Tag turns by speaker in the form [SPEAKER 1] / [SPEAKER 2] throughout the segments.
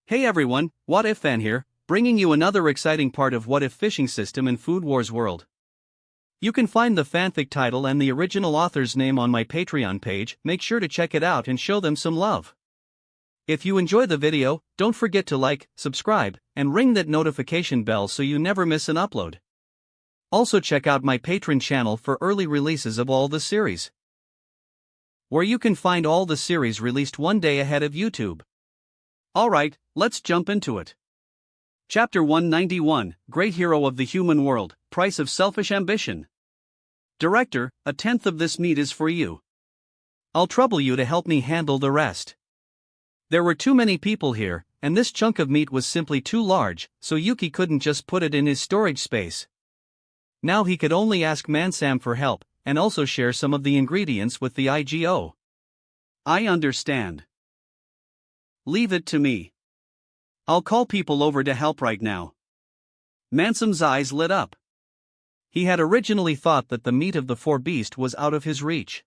[SPEAKER 1] Hey everyone, What If Fan here, bringing you another exciting part of What If Fishing System in Food Wars World. You can find the fanfic title and the original author's name on my Patreon page. Make sure to check it out and show them some love. If you enjoy the video, don't forget to like, subscribe, and ring that notification bell so you never miss an upload. Also check out my Patreon channel for early releases of all the series, where you can find all the series released one day ahead of YouTube. Alright, let's jump into it. Chapter 191, Great Hero of the Human World, Price of Selfish Ambition. Director, a tenth of this meat is for you. I'll trouble you to help me handle the rest. There were too many people here, and this chunk of meat was simply too large, so Yuki couldn't just put it in his storage space. Now he could only ask Mansam for help, and also share some of the ingredients with the IGO. I understand. Leave it to me. I'll call people over to help right now. Mansam's eyes lit up. He had originally thought that the meat of the four beasts was out of his reach,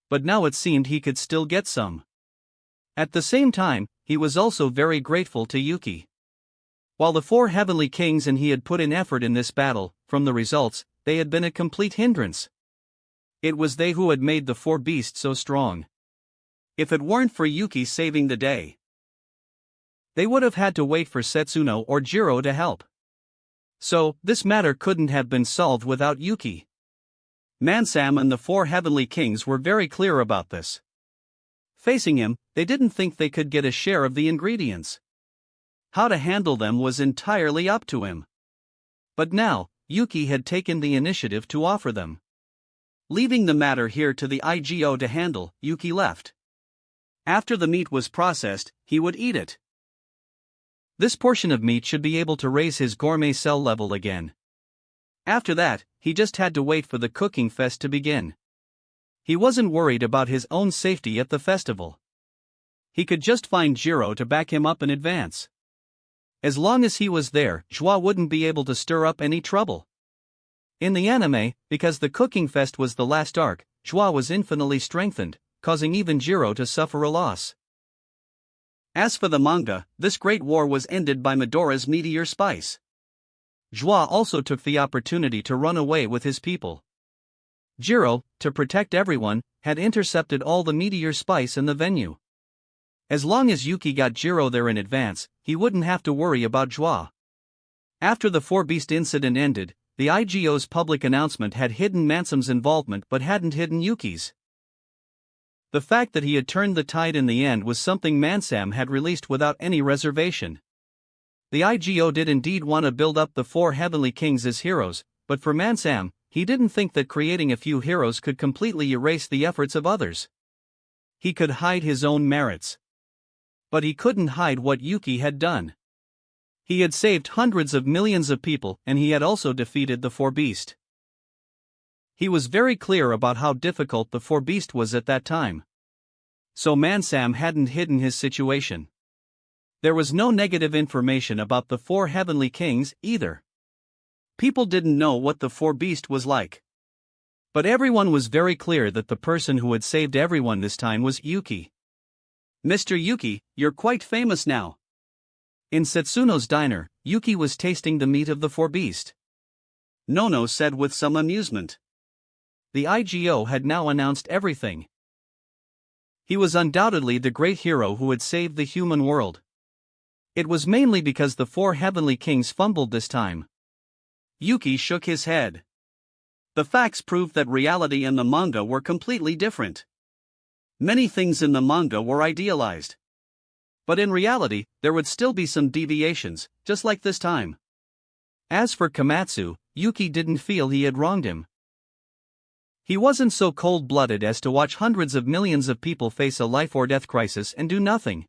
[SPEAKER 1] but now it seemed he could still get some. At the same time, he was also very grateful to Yuki. While the four heavenly kings and he had put in effort in this battle, from the results, they had been a complete hindrance. It was they who had made the four beasts so strong. If it weren't for Yuki saving the day, they would have had to wait for Setsuno or Jiro to help. So, this matter couldn't have been solved without Yuki. Mansam and the four heavenly kings were very clear about this. Facing him, they didn't think they could get a share of the ingredients. How to handle them was entirely up to him. But now, Yuki had taken the initiative to offer them. Leaving the matter here to the IGO to handle, Yuki left. After the meat was processed, he would eat it. This portion of meat should be able to raise his gourmet cell level again. After that, he just had to wait for the cooking fest to begin. He wasn't worried about his own safety at the festival. He could just find Jiro to back him up in advance. As long as he was there, Joie wouldn't be able to stir up any trouble. In the anime, because the cooking fest was the last arc, Joie was infinitely strengthened, causing even Jiro to suffer a loss. As for the manga, this great war was ended by Midoriya's meteor spice. Joie also took the opportunity to run away with his people. Jiro, to protect everyone, had intercepted all the meteor spice in the venue. As long as Yuki got Jiro there in advance, he wouldn't have to worry about Joie. After the Four Beast incident ended, the IGO's public announcement had hidden Mansam's involvement but hadn't hidden Yuki's. The fact that he had turned the tide in the end was something Mansam had released without any reservation. The IGO did indeed want to build up the four heavenly kings as heroes, but for Mansam, he didn't think that creating a few heroes could completely erase the efforts of others. He could hide his own merits, but he couldn't hide what Yuki had done. He had saved hundreds of millions of people and he had also defeated the Four Beast. He was very clear about how difficult the Four Beast was at that time. So Mansam hadn't hidden his situation. There was no negative information about the four heavenly kings either. People didn't know what the Four Beast was like. But everyone was very clear that the person who had saved everyone this time was Yuki. Mr. Yuki, you're quite famous now. In Setsuno's diner, Yuki was tasting the meat of the Four Beast. Nono said with some amusement. The IGO had now announced everything. He was undoubtedly the great hero who had saved the human world. It was mainly because the four heavenly kings fumbled this time. Yuki shook his head. The facts proved that reality and the manga were completely different. Many things in the manga were idealized. But in reality, there would still be some deviations, just like this time. As for Komatsu, Yuki didn't feel he had wronged him. He wasn't so cold-blooded as to watch hundreds of millions of people face a life-or-death crisis and do nothing.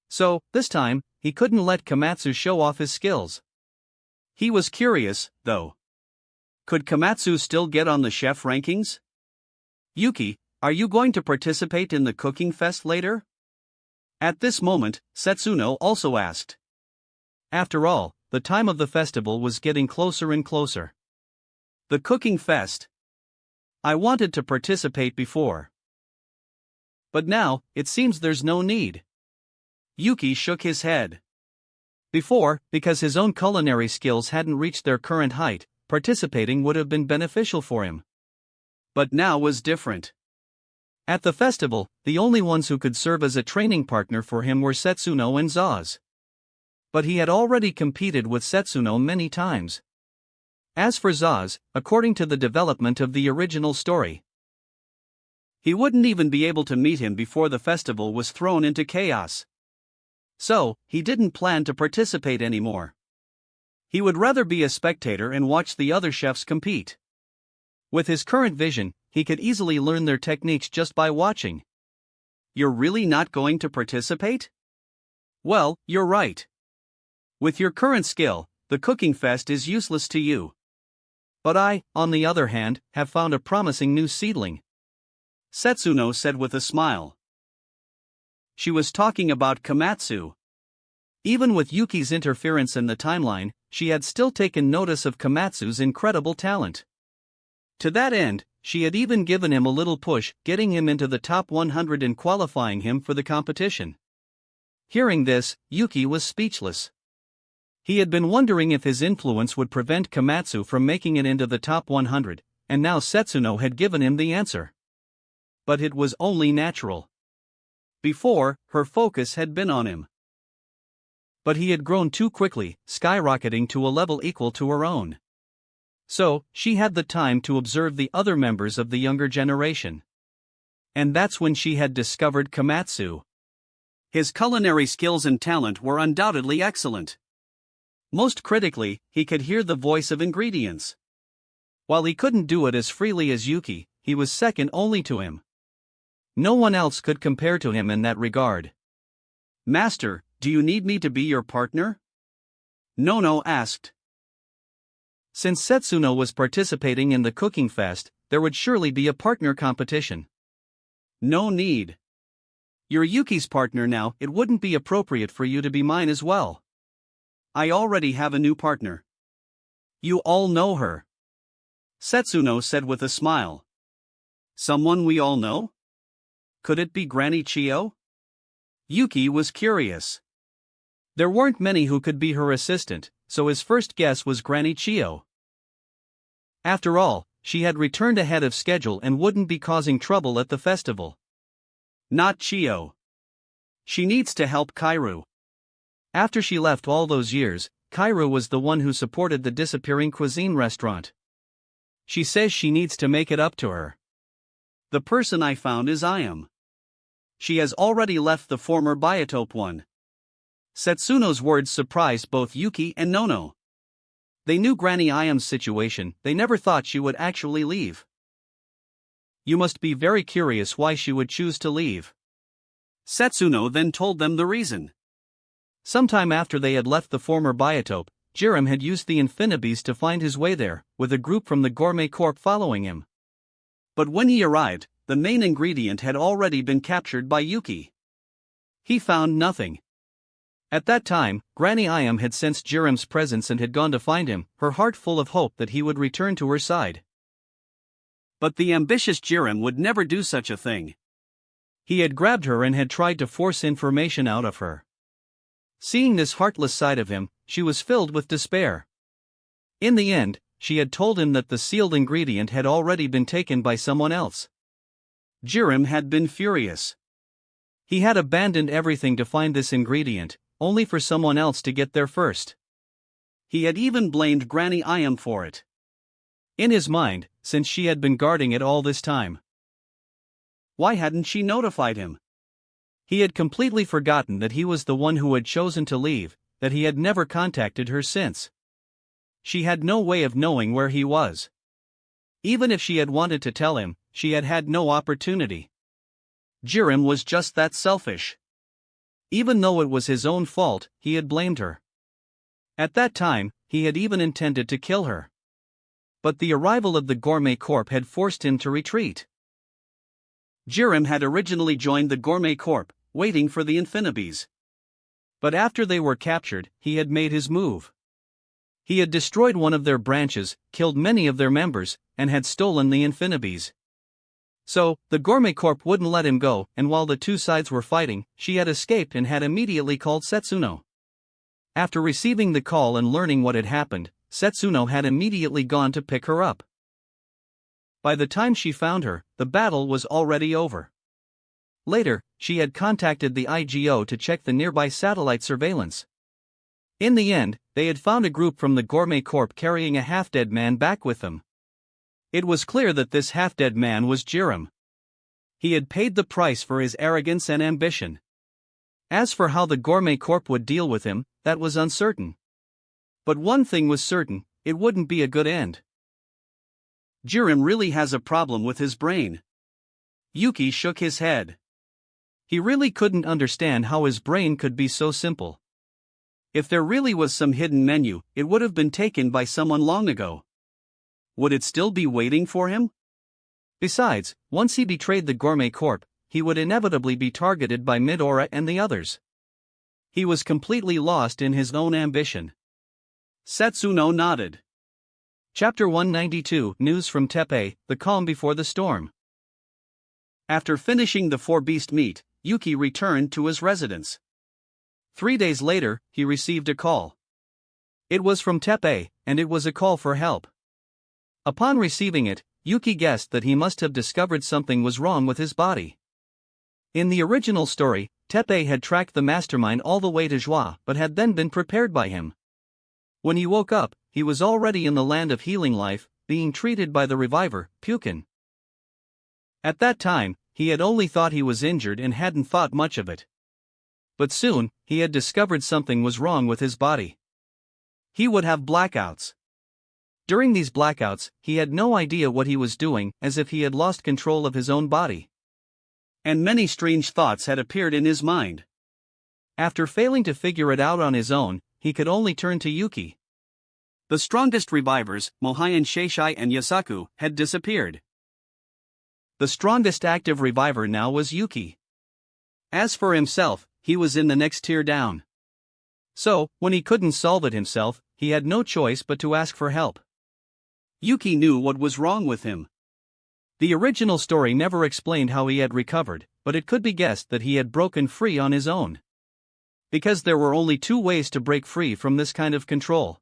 [SPEAKER 1] So, this time, he couldn't let Komatsu show off his skills. He was curious, though. Could Komatsu still get on the chef rankings? Yuki, are you going to participate in the cooking fest later? At this moment, Setsuno also asked. After all, the time of the festival was getting closer and closer. The cooking fest. I wanted to participate before. But now, it seems there's no need. Yuki shook his head. Before, because his own culinary skills hadn't reached their current height, participating would have been beneficial for him. But now was different. At the festival, the only ones who could serve as a training partner for him were Setsuno and Zaz. But he had already competed with Setsuno many times. As for Zaz, according to the development of the original story, he wouldn't even be able to meet him before the festival was thrown into chaos. So, he didn't plan to participate anymore. He would rather be a spectator and watch the other chefs compete. With his current vision, he could easily learn their techniques just by watching. You're really not going to participate? Well, you're right. With your current skill, the cooking fest is useless to you. But I, on the other hand, have found a promising new seedling, Setsuno said with a smile. She was talking about Komatsu. Even with Yuki's interference in the timeline, she had still taken notice of Komatsu's incredible talent. To that end, she had even given him a little push, getting him into the top 100 and qualifying him for the competition. Hearing this, Yuki was speechless. He had been wondering if his influence would prevent Komatsu from making it into the top 100, and now Setsuno had given him the answer. But it was only natural. Before, her focus had been on him. But he had grown too quickly, skyrocketing to a level equal to her own. So, she had the time to observe the other members of the younger generation. And that's when she had discovered Komatsu. His culinary skills and talent were undoubtedly excellent. Most critically, he could hear the voice of ingredients. While he couldn't do it as freely as Yuki, he was second only to him. No one else could compare to him in that regard. Master, do you need me to be your partner? Nono asked. Since Setsuno was participating in the cooking fest, there would surely be a partner competition. No need. You're Yuki's partner now, it wouldn't be appropriate for you to be mine as well. I already have a new partner. You all know her. Setsuno said with a smile. Someone we all know? Could it be Granny Chiyo? Yuki was curious. There weren't many who could be her assistant, so his first guess was Granny Chiyo. After all, she had returned ahead of schedule and wouldn't be causing trouble at the festival. Not Chiyo. She needs to help Kairu. After she left all those years, Kairu was the one who supported the disappearing cuisine restaurant. She says she needs to make it up to her. The person I found is Ayam. She has already left the former Biotope one. Setsuno's words surprised both Yuki and Nono. They knew Granny Ayam's situation, they never thought she would actually leave. You must be very curious why she would choose to leave. Setsuno then told them the reason. Sometime after they had left the former Biotope, Jirim had used the Infinibees to find his way there, with a group from the Gourmet Corp following him. But when he arrived, the main ingredient had already been captured by Yuki. He found nothing. At that time, Granny Ayam had sensed Jirim's presence and had gone to find him, her heart full of hope that he would return to her side. But the ambitious Jirim would never do such a thing. He had grabbed her and had tried to force information out of her. Seeing this heartless side of him, she was filled with despair. In the end, she had told him that the sealed ingredient had already been taken by someone else. Jirim had been furious. He had abandoned everything to find this ingredient, only for someone else to get there first. He had even blamed Granny Ayam for it. In his mind, since she had been guarding it all this time. Why hadn't she notified him? He had completely forgotten that he was the one who had chosen to leave, that he had never contacted her since. She had no way of knowing where he was. Even if she had wanted to tell him, she had had no opportunity. Jirim was just that selfish. Even though it was his own fault, he had blamed her. At that time, he had even intended to kill her. But the arrival of the Gourmet Corp had forced him to retreat. Jirim had originally joined the Gourmet Corp, waiting for the Infinibees. But after they were captured, he had made his move. He had destroyed one of their branches, killed many of their members, and had stolen the Infinibees. So, the Gourmet Corp wouldn't let him go, and while the two sides were fighting, she had escaped and had immediately called Setsuno. After receiving the call and learning what had happened, Setsuno had immediately gone to pick her up. By the time she found her, the battle was already over. Later, she had contacted the IGO to check the nearby satellite surveillance. In the end, they had found a group from the Gourmet Corp carrying a half-dead man back with them. It was clear that this half-dead man was Jiram. He had paid the price for his arrogance and ambition. As for how the Gourmet Corp would deal with him, that was uncertain. But one thing was certain, it wouldn't be a good end.
[SPEAKER 2] Jiram really has a problem with his brain. Yuki shook his head.
[SPEAKER 1] He really couldn't understand how his brain could be so simple.
[SPEAKER 2] If there really was some hidden menu, it would have been taken by someone long ago. Would it still be waiting for him?
[SPEAKER 1] Besides, once he betrayed the Gourmet Corp, he would inevitably be targeted by Midora and the others. He was completely lost in his own ambition.
[SPEAKER 2] Setsuno nodded.
[SPEAKER 1] Chapter 192 News from Teppei, the calm before the storm.
[SPEAKER 2] After finishing the four-beast meat, Yuki returned to his residence.
[SPEAKER 1] 3 days later, he received a call. It was from Teppei, and it was a call for help. Upon receiving it, Yuki guessed that he must have discovered something was wrong with his body. In the original story, Teppei had tracked the mastermind all the way to Joie but had then been prepared by him. When he woke up, he was already in the land of healing life, being treated by the reviver, Pukin. At that time, he had only thought he was injured and hadn't thought much of it. But soon, he had discovered something was wrong with his body. He would have blackouts. During these blackouts, he had no idea what he was doing, as if he had lost control of his own body.
[SPEAKER 2] And many strange thoughts had appeared in his mind.
[SPEAKER 1] After failing to figure it out on his own, he could only turn to Yuki.
[SPEAKER 2] The strongest revivers, Mohayan Sheishai and Yasaku, had disappeared.
[SPEAKER 1] The strongest active reviver now was Yuki.
[SPEAKER 2] As for himself, he was in the next tier down.
[SPEAKER 1] So, when he couldn't solve it himself, he had no choice but to ask for help.
[SPEAKER 2] Yuki knew what was wrong with him.
[SPEAKER 1] The original story never explained how he had recovered, but it could be guessed that he had broken free on his own. Because there were only two ways to break free from this kind of control.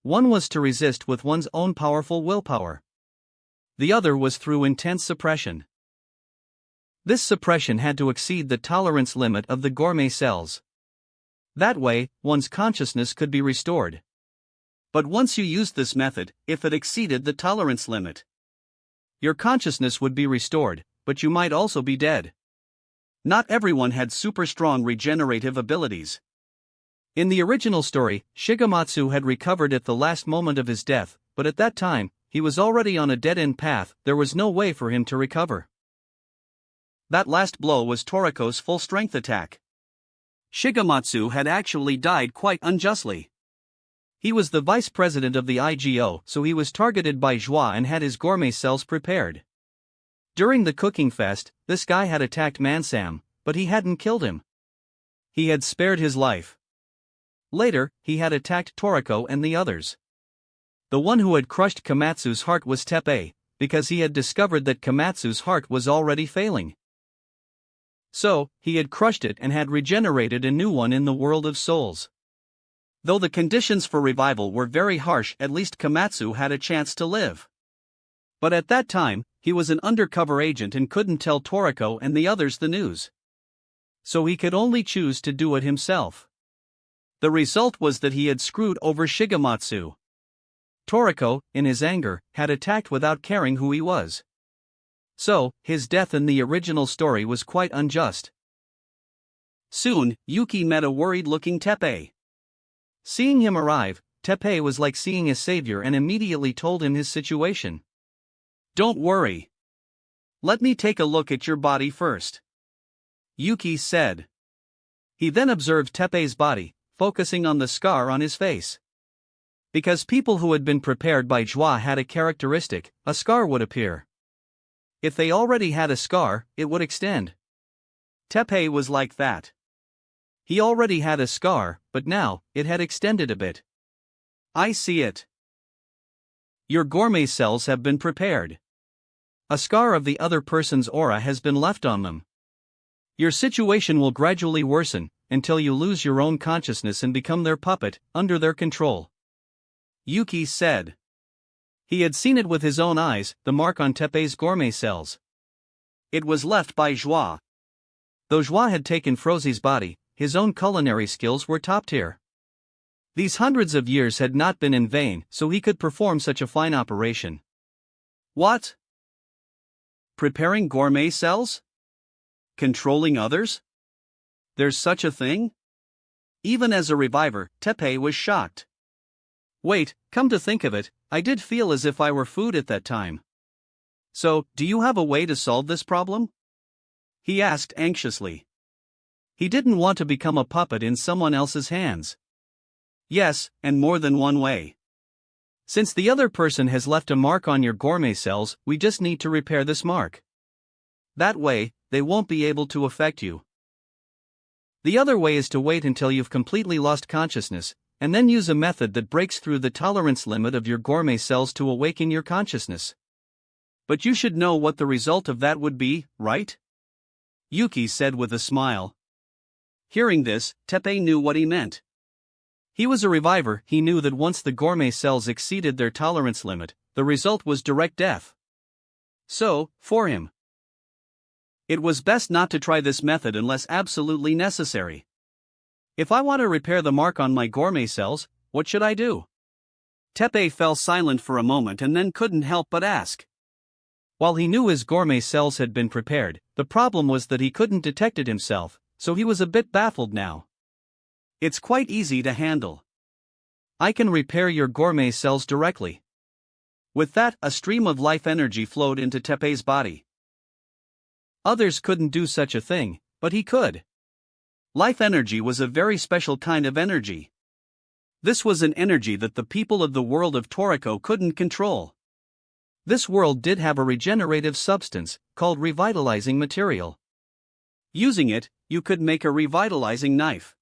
[SPEAKER 1] One was to resist with one's own powerful willpower. The other was through intense suppression. This suppression had to exceed the tolerance limit of the gourmet cells. That way, one's consciousness could be restored.
[SPEAKER 2] But once you used this method, if it exceeded the tolerance limit,
[SPEAKER 1] your consciousness would be restored, but you might also be dead.
[SPEAKER 2] Not everyone had super strong regenerative abilities.
[SPEAKER 1] In the original story, Shigematsu had recovered at the last moment of his death, but at that time, he was already on a dead-end path. There was no way for him to recover.
[SPEAKER 2] That last blow was Toriko's full-strength attack. Shigematsu had actually died quite unjustly.
[SPEAKER 1] He was the vice president of the IGO, so he was targeted by Joie and had his gourmet cells prepared. During the cooking fest, this guy had attacked Mansam, but he hadn't killed him. He had spared his life. Later, he had attacked Toriko and the others. The one who had crushed Komatsu's heart was Teppei, because he had discovered that Komatsu's heart was already failing. So, he had crushed it and had regenerated a new one in the world of souls. Though the conditions for revival were very harsh, at least Komatsu had a chance to live. But at that time, he was an undercover agent and couldn't tell Toriko and the others the news. So he could only choose to do it himself. The result was that he had screwed over Shigematsu. Toriko, in his anger, had attacked without caring who he was. So, his death in the original story was quite unjust.
[SPEAKER 2] Soon, Yuki met a worried-looking Teppei.
[SPEAKER 1] Seeing him arrive, Teppei was like seeing a savior and immediately told him his situation.
[SPEAKER 2] "Don't worry. Let me take a look at your body first," Yuki said.
[SPEAKER 1] He then observed Teppei's body, focusing on the scar on his face. Because people who had been prepared by Joie had a characteristic, a scar would appear. If they already had a scar, it would extend. Teppei was like that. He already had a scar, but now, it had extended a bit.
[SPEAKER 2] "I see it.
[SPEAKER 1] Your gourmet cells have been prepared. A scar of the other person's aura has been left on them. Your situation will gradually worsen, until you lose your own consciousness and become their puppet, under their control.
[SPEAKER 2] Yuki said.
[SPEAKER 1] He had seen it with his own eyes, the mark on Teppei's gourmet cells.
[SPEAKER 2] It was left by Joie.
[SPEAKER 1] Though Joie had taken Frozy's body, his own culinary skills were top tier. These hundreds of years had not been in vain, so he could perform such a fine operation.
[SPEAKER 2] What? Preparing gourmet cells? Controlling others? There's such a thing? Even as a reviver, Teppei was shocked.
[SPEAKER 1] Wait, come to think of it, I did feel as if I were food at that time.
[SPEAKER 2] So, do you have a way to solve this problem? He asked anxiously.
[SPEAKER 1] He didn't want to become a puppet in someone else's hands.
[SPEAKER 2] Yes, and more than one way.
[SPEAKER 1] Since the other person has left a mark on your gourmet cells, we just need to repair this mark. That way, they won't be able to affect you. The other way is to wait until you've completely lost consciousness, and then use a method that breaks through the tolerance limit of your gourmet cells to awaken your consciousness.
[SPEAKER 2] But you should know what the result of that would be, right? Yuki said with a smile. Hearing this, Teppei knew what he meant.
[SPEAKER 1] He was a reviver. He knew that once the gourmet cells exceeded their tolerance limit, the result was direct death. So, for him, it was best not to try this method unless absolutely necessary. If I want to repair the mark on my gourmet cells, what should I do?
[SPEAKER 2] Teppei fell silent for a moment and then couldn't help but ask.
[SPEAKER 1] While he knew his gourmet cells had been prepared, the problem was that he couldn't detect it himself, so he was a bit baffled now.
[SPEAKER 2] It's quite easy to handle.
[SPEAKER 1] I can repair your gourmet cells directly.
[SPEAKER 2] With that, a stream of life energy flowed into Teppei's body.
[SPEAKER 1] Others couldn't do such a thing, but he could.
[SPEAKER 2] Life energy was a very special kind of energy. This was an energy that the people of the world of Toriko couldn't control.
[SPEAKER 1] This world did have a regenerative substance, called revitalizing material.
[SPEAKER 2] Using it, you could make a revitalizing knife.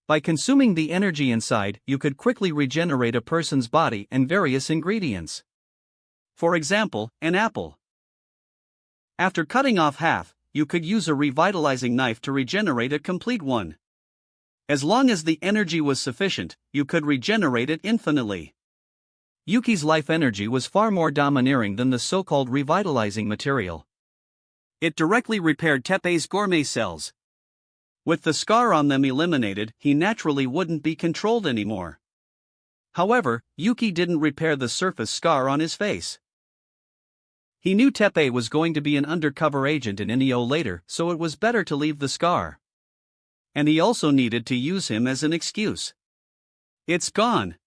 [SPEAKER 1] By consuming the energy inside, you could quickly regenerate a person's body and various ingredients.
[SPEAKER 2] For example, an apple. After cutting off half, you could use a revitalizing knife to regenerate a complete one. As long as the energy was sufficient, you could regenerate it infinitely.
[SPEAKER 1] Yuki's life energy was far more domineering than the so-called revitalizing material.
[SPEAKER 2] It directly repaired Teppei's gourmet cells. With the scar on them eliminated, he naturally wouldn't be controlled anymore. However, Yuki didn't repair the surface scar on his face. He knew Teppei was going to be an undercover agent in Inio later, so it was better to leave the scar. And he also needed to use him as an excuse. It's gone.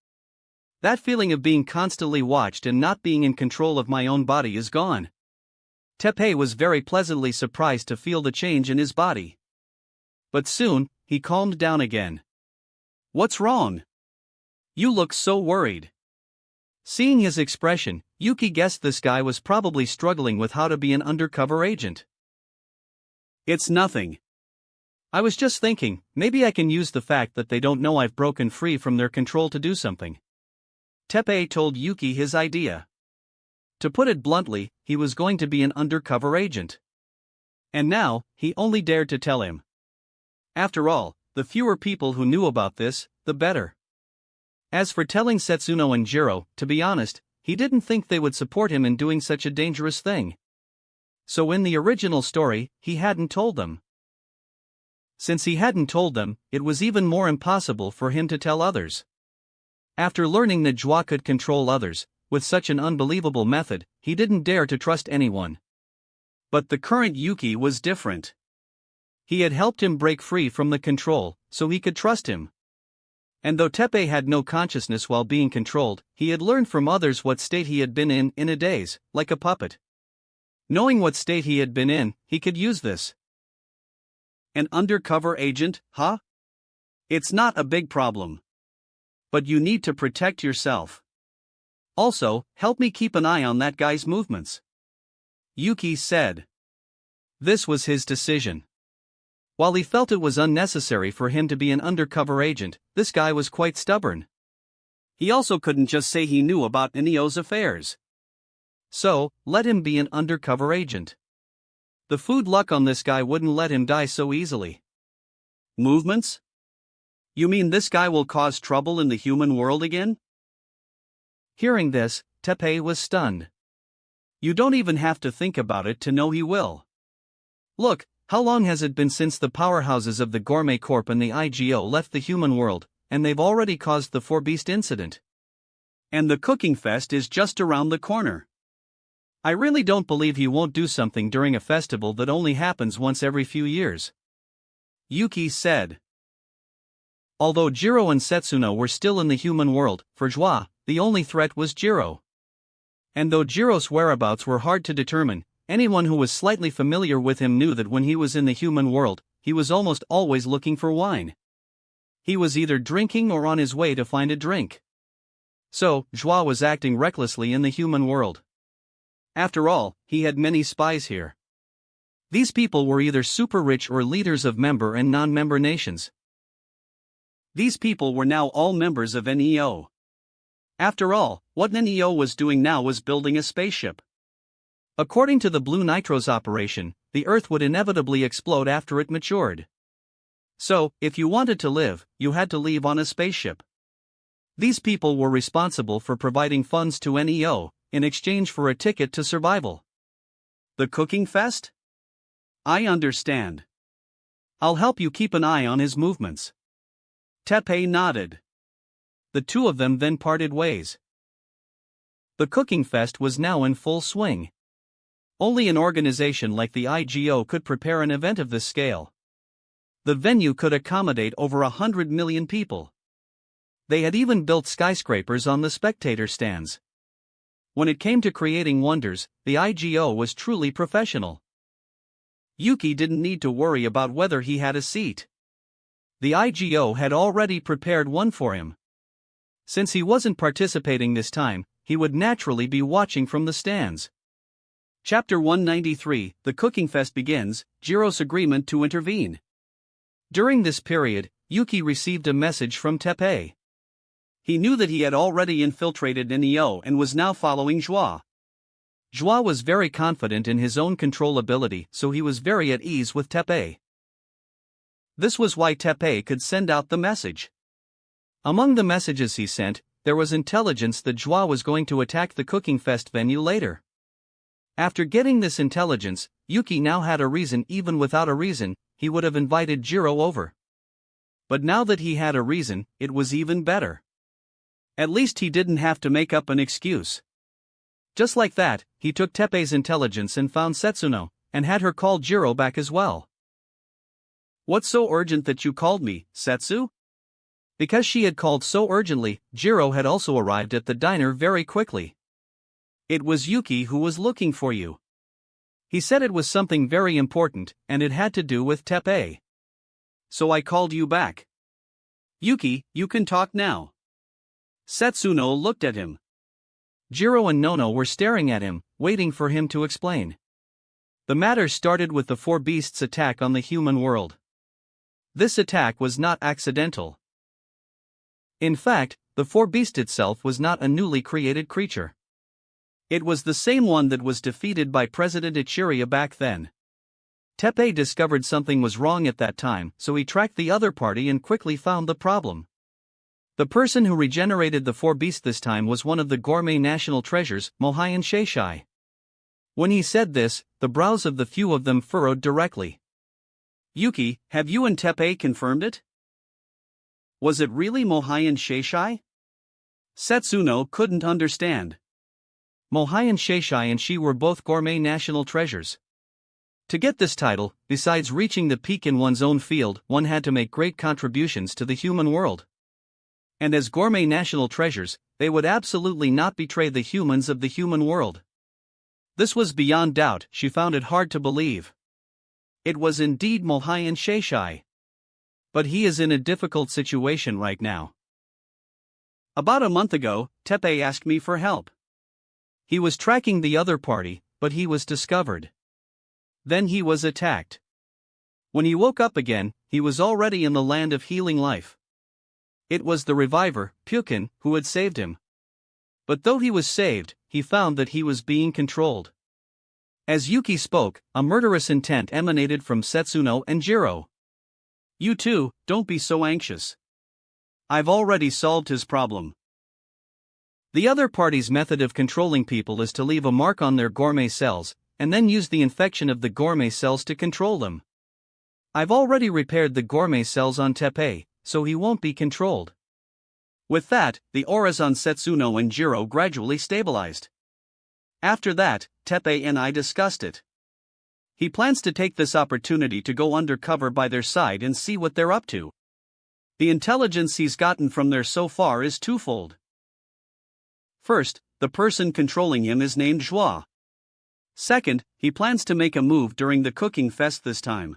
[SPEAKER 1] That feeling of being constantly watched and not being in control of my own body is gone. Teppei was very pleasantly surprised to feel the change in his body. But soon, he calmed down again.
[SPEAKER 2] What's wrong? You look so worried.
[SPEAKER 1] Seeing his expression, Yuki guessed this guy was probably struggling with how to be an undercover agent.
[SPEAKER 2] It's nothing.
[SPEAKER 1] I was just thinking, maybe I can use the fact that they don't know I've broken free from their control to do something.
[SPEAKER 2] Teppei told Yuki his idea.
[SPEAKER 1] To put it bluntly, he was going to be an undercover agent. And now, he only dared to tell him. After all, the fewer people who knew about this, the better. As for telling Setsuno and Jiro, to be honest, he didn't think they would support him in doing such a dangerous thing. So in the original story, he hadn't told them. Since he hadn't told them, it was even more impossible for him to tell others. After learning that Joie could control others, with such an unbelievable method, he didn't dare to trust anyone.
[SPEAKER 2] But the current Yuki was different.
[SPEAKER 1] He had helped him break free from the control, so he could trust him. And though Teppei had no consciousness while being controlled, he had learned from others what state he had been in a daze, like a puppet. Knowing what state he had been in, he could use this.
[SPEAKER 2] An undercover agent, huh? It's not a big problem. But you need to protect yourself. Also, help me keep an eye on that guy's movements. Yuki said.
[SPEAKER 1] This was his decision. While he felt it was unnecessary for him to be an undercover agent, this guy was quite stubborn.
[SPEAKER 2] He also couldn't just say he knew about Inio's affairs.
[SPEAKER 1] So, let him be an undercover agent. The food luck on this guy wouldn't let him die so easily.
[SPEAKER 2] Movements? You mean this guy will cause trouble in the human world again?
[SPEAKER 1] Hearing this, Teppei was stunned. You don't even have to think about it to know he will. Look, how long has it been since the powerhouses of the Gourmet Corp and the IGO left the human world, and they've already caused the Four Beast incident.
[SPEAKER 2] And the cooking fest is just around the corner.
[SPEAKER 1] I really don't believe he won't do something during a festival that only happens once every few years.
[SPEAKER 2] Yuki said.
[SPEAKER 1] Although Jiro and Setsuno were still in the human world, for Joie, the only threat was Jiro. And though Jiro's whereabouts were hard to determine, anyone who was slightly familiar with him knew that when he was in the human world, he was almost always looking for wine. He was either drinking or on his way to find a drink. So, Joie was acting recklessly in the human world. After all, he had many spies here. These people were either super rich or leaders of member and non-member nations.
[SPEAKER 2] These people were now all members of NEO. After all, what NEO was doing now was building a spaceship.
[SPEAKER 1] According to the Blue Nitro's operation, the Earth would inevitably explode after it matured. So, if you wanted to live, you had to leave on a spaceship. These people were responsible for providing funds to NEO, in exchange for a ticket to survival.
[SPEAKER 2] The cooking fest? I understand.
[SPEAKER 1] I'll help you keep an eye on his movements.
[SPEAKER 2] Teppei nodded.
[SPEAKER 1] The two of them then parted ways. The cooking fest was now in full swing. Only an organization like the IGO could prepare an event of this scale. The venue could accommodate over 100 million people. They had even built skyscrapers on the spectator stands. When it came to creating wonders, the IGO was truly professional.
[SPEAKER 2] Yuki didn't need to worry about whether he had a seat.
[SPEAKER 1] The IGO had already prepared one for him. Since he wasn't participating this time, he would naturally be watching from the stands.
[SPEAKER 2] Chapter 193, The Cooking Fest begins, Jiro's agreement to intervene.
[SPEAKER 1] During this period, Yuki received a message from Teppei.
[SPEAKER 2] He knew that he had already infiltrated NEO and was now following Joie.
[SPEAKER 1] Joie was very confident in his own control ability, so he was very at ease with Teppei. This was why Teppei could send out the message. Among the messages he sent, there was intelligence that Joie was going to attack the Cooking Fest venue later. After getting this intelligence, Yuki now had a reason. Even without a reason, he would have invited Jiro over. But now that he had a reason, it was even better. At least he didn't have to make up an excuse. Just like that, he took Teppei's intelligence and found Setsuno, and had her call Jiro back as well.
[SPEAKER 2] What's so urgent that you called me, Setsu?
[SPEAKER 1] Because she had called so urgently, Jiro had also arrived at the diner very quickly.
[SPEAKER 2] It was Yuki who was looking for you.
[SPEAKER 1] He said it was something very important, and it had to do with Teppei.
[SPEAKER 2] So I called you back. Yuki, you can talk now. Setsuno looked at him.
[SPEAKER 1] Jiro and Nono were staring at him, waiting for him to explain. The matter started with the Four Beasts' attack on the human world. This attack was not accidental. In fact, the Four Beast itself was not a newly created creature. It was the same one that was defeated by President Ichiria back then. Teppei discovered something was wrong at that time, so he tracked the other party and quickly found the problem. The person who regenerated the Four Beasts this time was one of the Gourmet national treasures, Mohayan Sheishai. When he said this, the brows of the few of them furrowed directly.
[SPEAKER 2] Yuki, have you and Teppei confirmed it? Was it really Mohayan Sheishai? Setsuno couldn't understand.
[SPEAKER 1] Mohayan Sheishai and she were both Gourmet national treasures. To get this title, besides reaching the peak in one's own field, one had to make great contributions to the human world. And as Gourmet national treasures, they would absolutely not betray the humans of the human world. This was beyond doubt. She found it hard to believe. It was indeed Mohayan Sheishai. But he is in a difficult situation right now.
[SPEAKER 2] About a month ago, Teppei asked me for help.
[SPEAKER 1] He was tracking the other party, but he was discovered. Then he was attacked. When he woke up again, he was already in the land of healing life. It was the reviver, Pukin, who had saved him. But though he was saved, he found that he was being controlled. As Yuki spoke, a murderous intent emanated from Setsuno and Jiro.
[SPEAKER 2] You two, don't be so anxious. I've already solved his problem.
[SPEAKER 1] The other party's method of controlling people is to leave a mark on their gourmet cells, and then use the infection of the gourmet cells to control them. I've already repaired the gourmet cells on Teppei, so he won't be controlled.
[SPEAKER 2] With that, the auras on Setsuno and Jiro gradually stabilized. After that, Teppei and I discussed it. He plans to take this opportunity to go undercover by their side and see what they're up to. The intelligence he's gotten from there so far is twofold. First, the person controlling him is named Joie. Second, he plans to make a move during the cooking fest this time.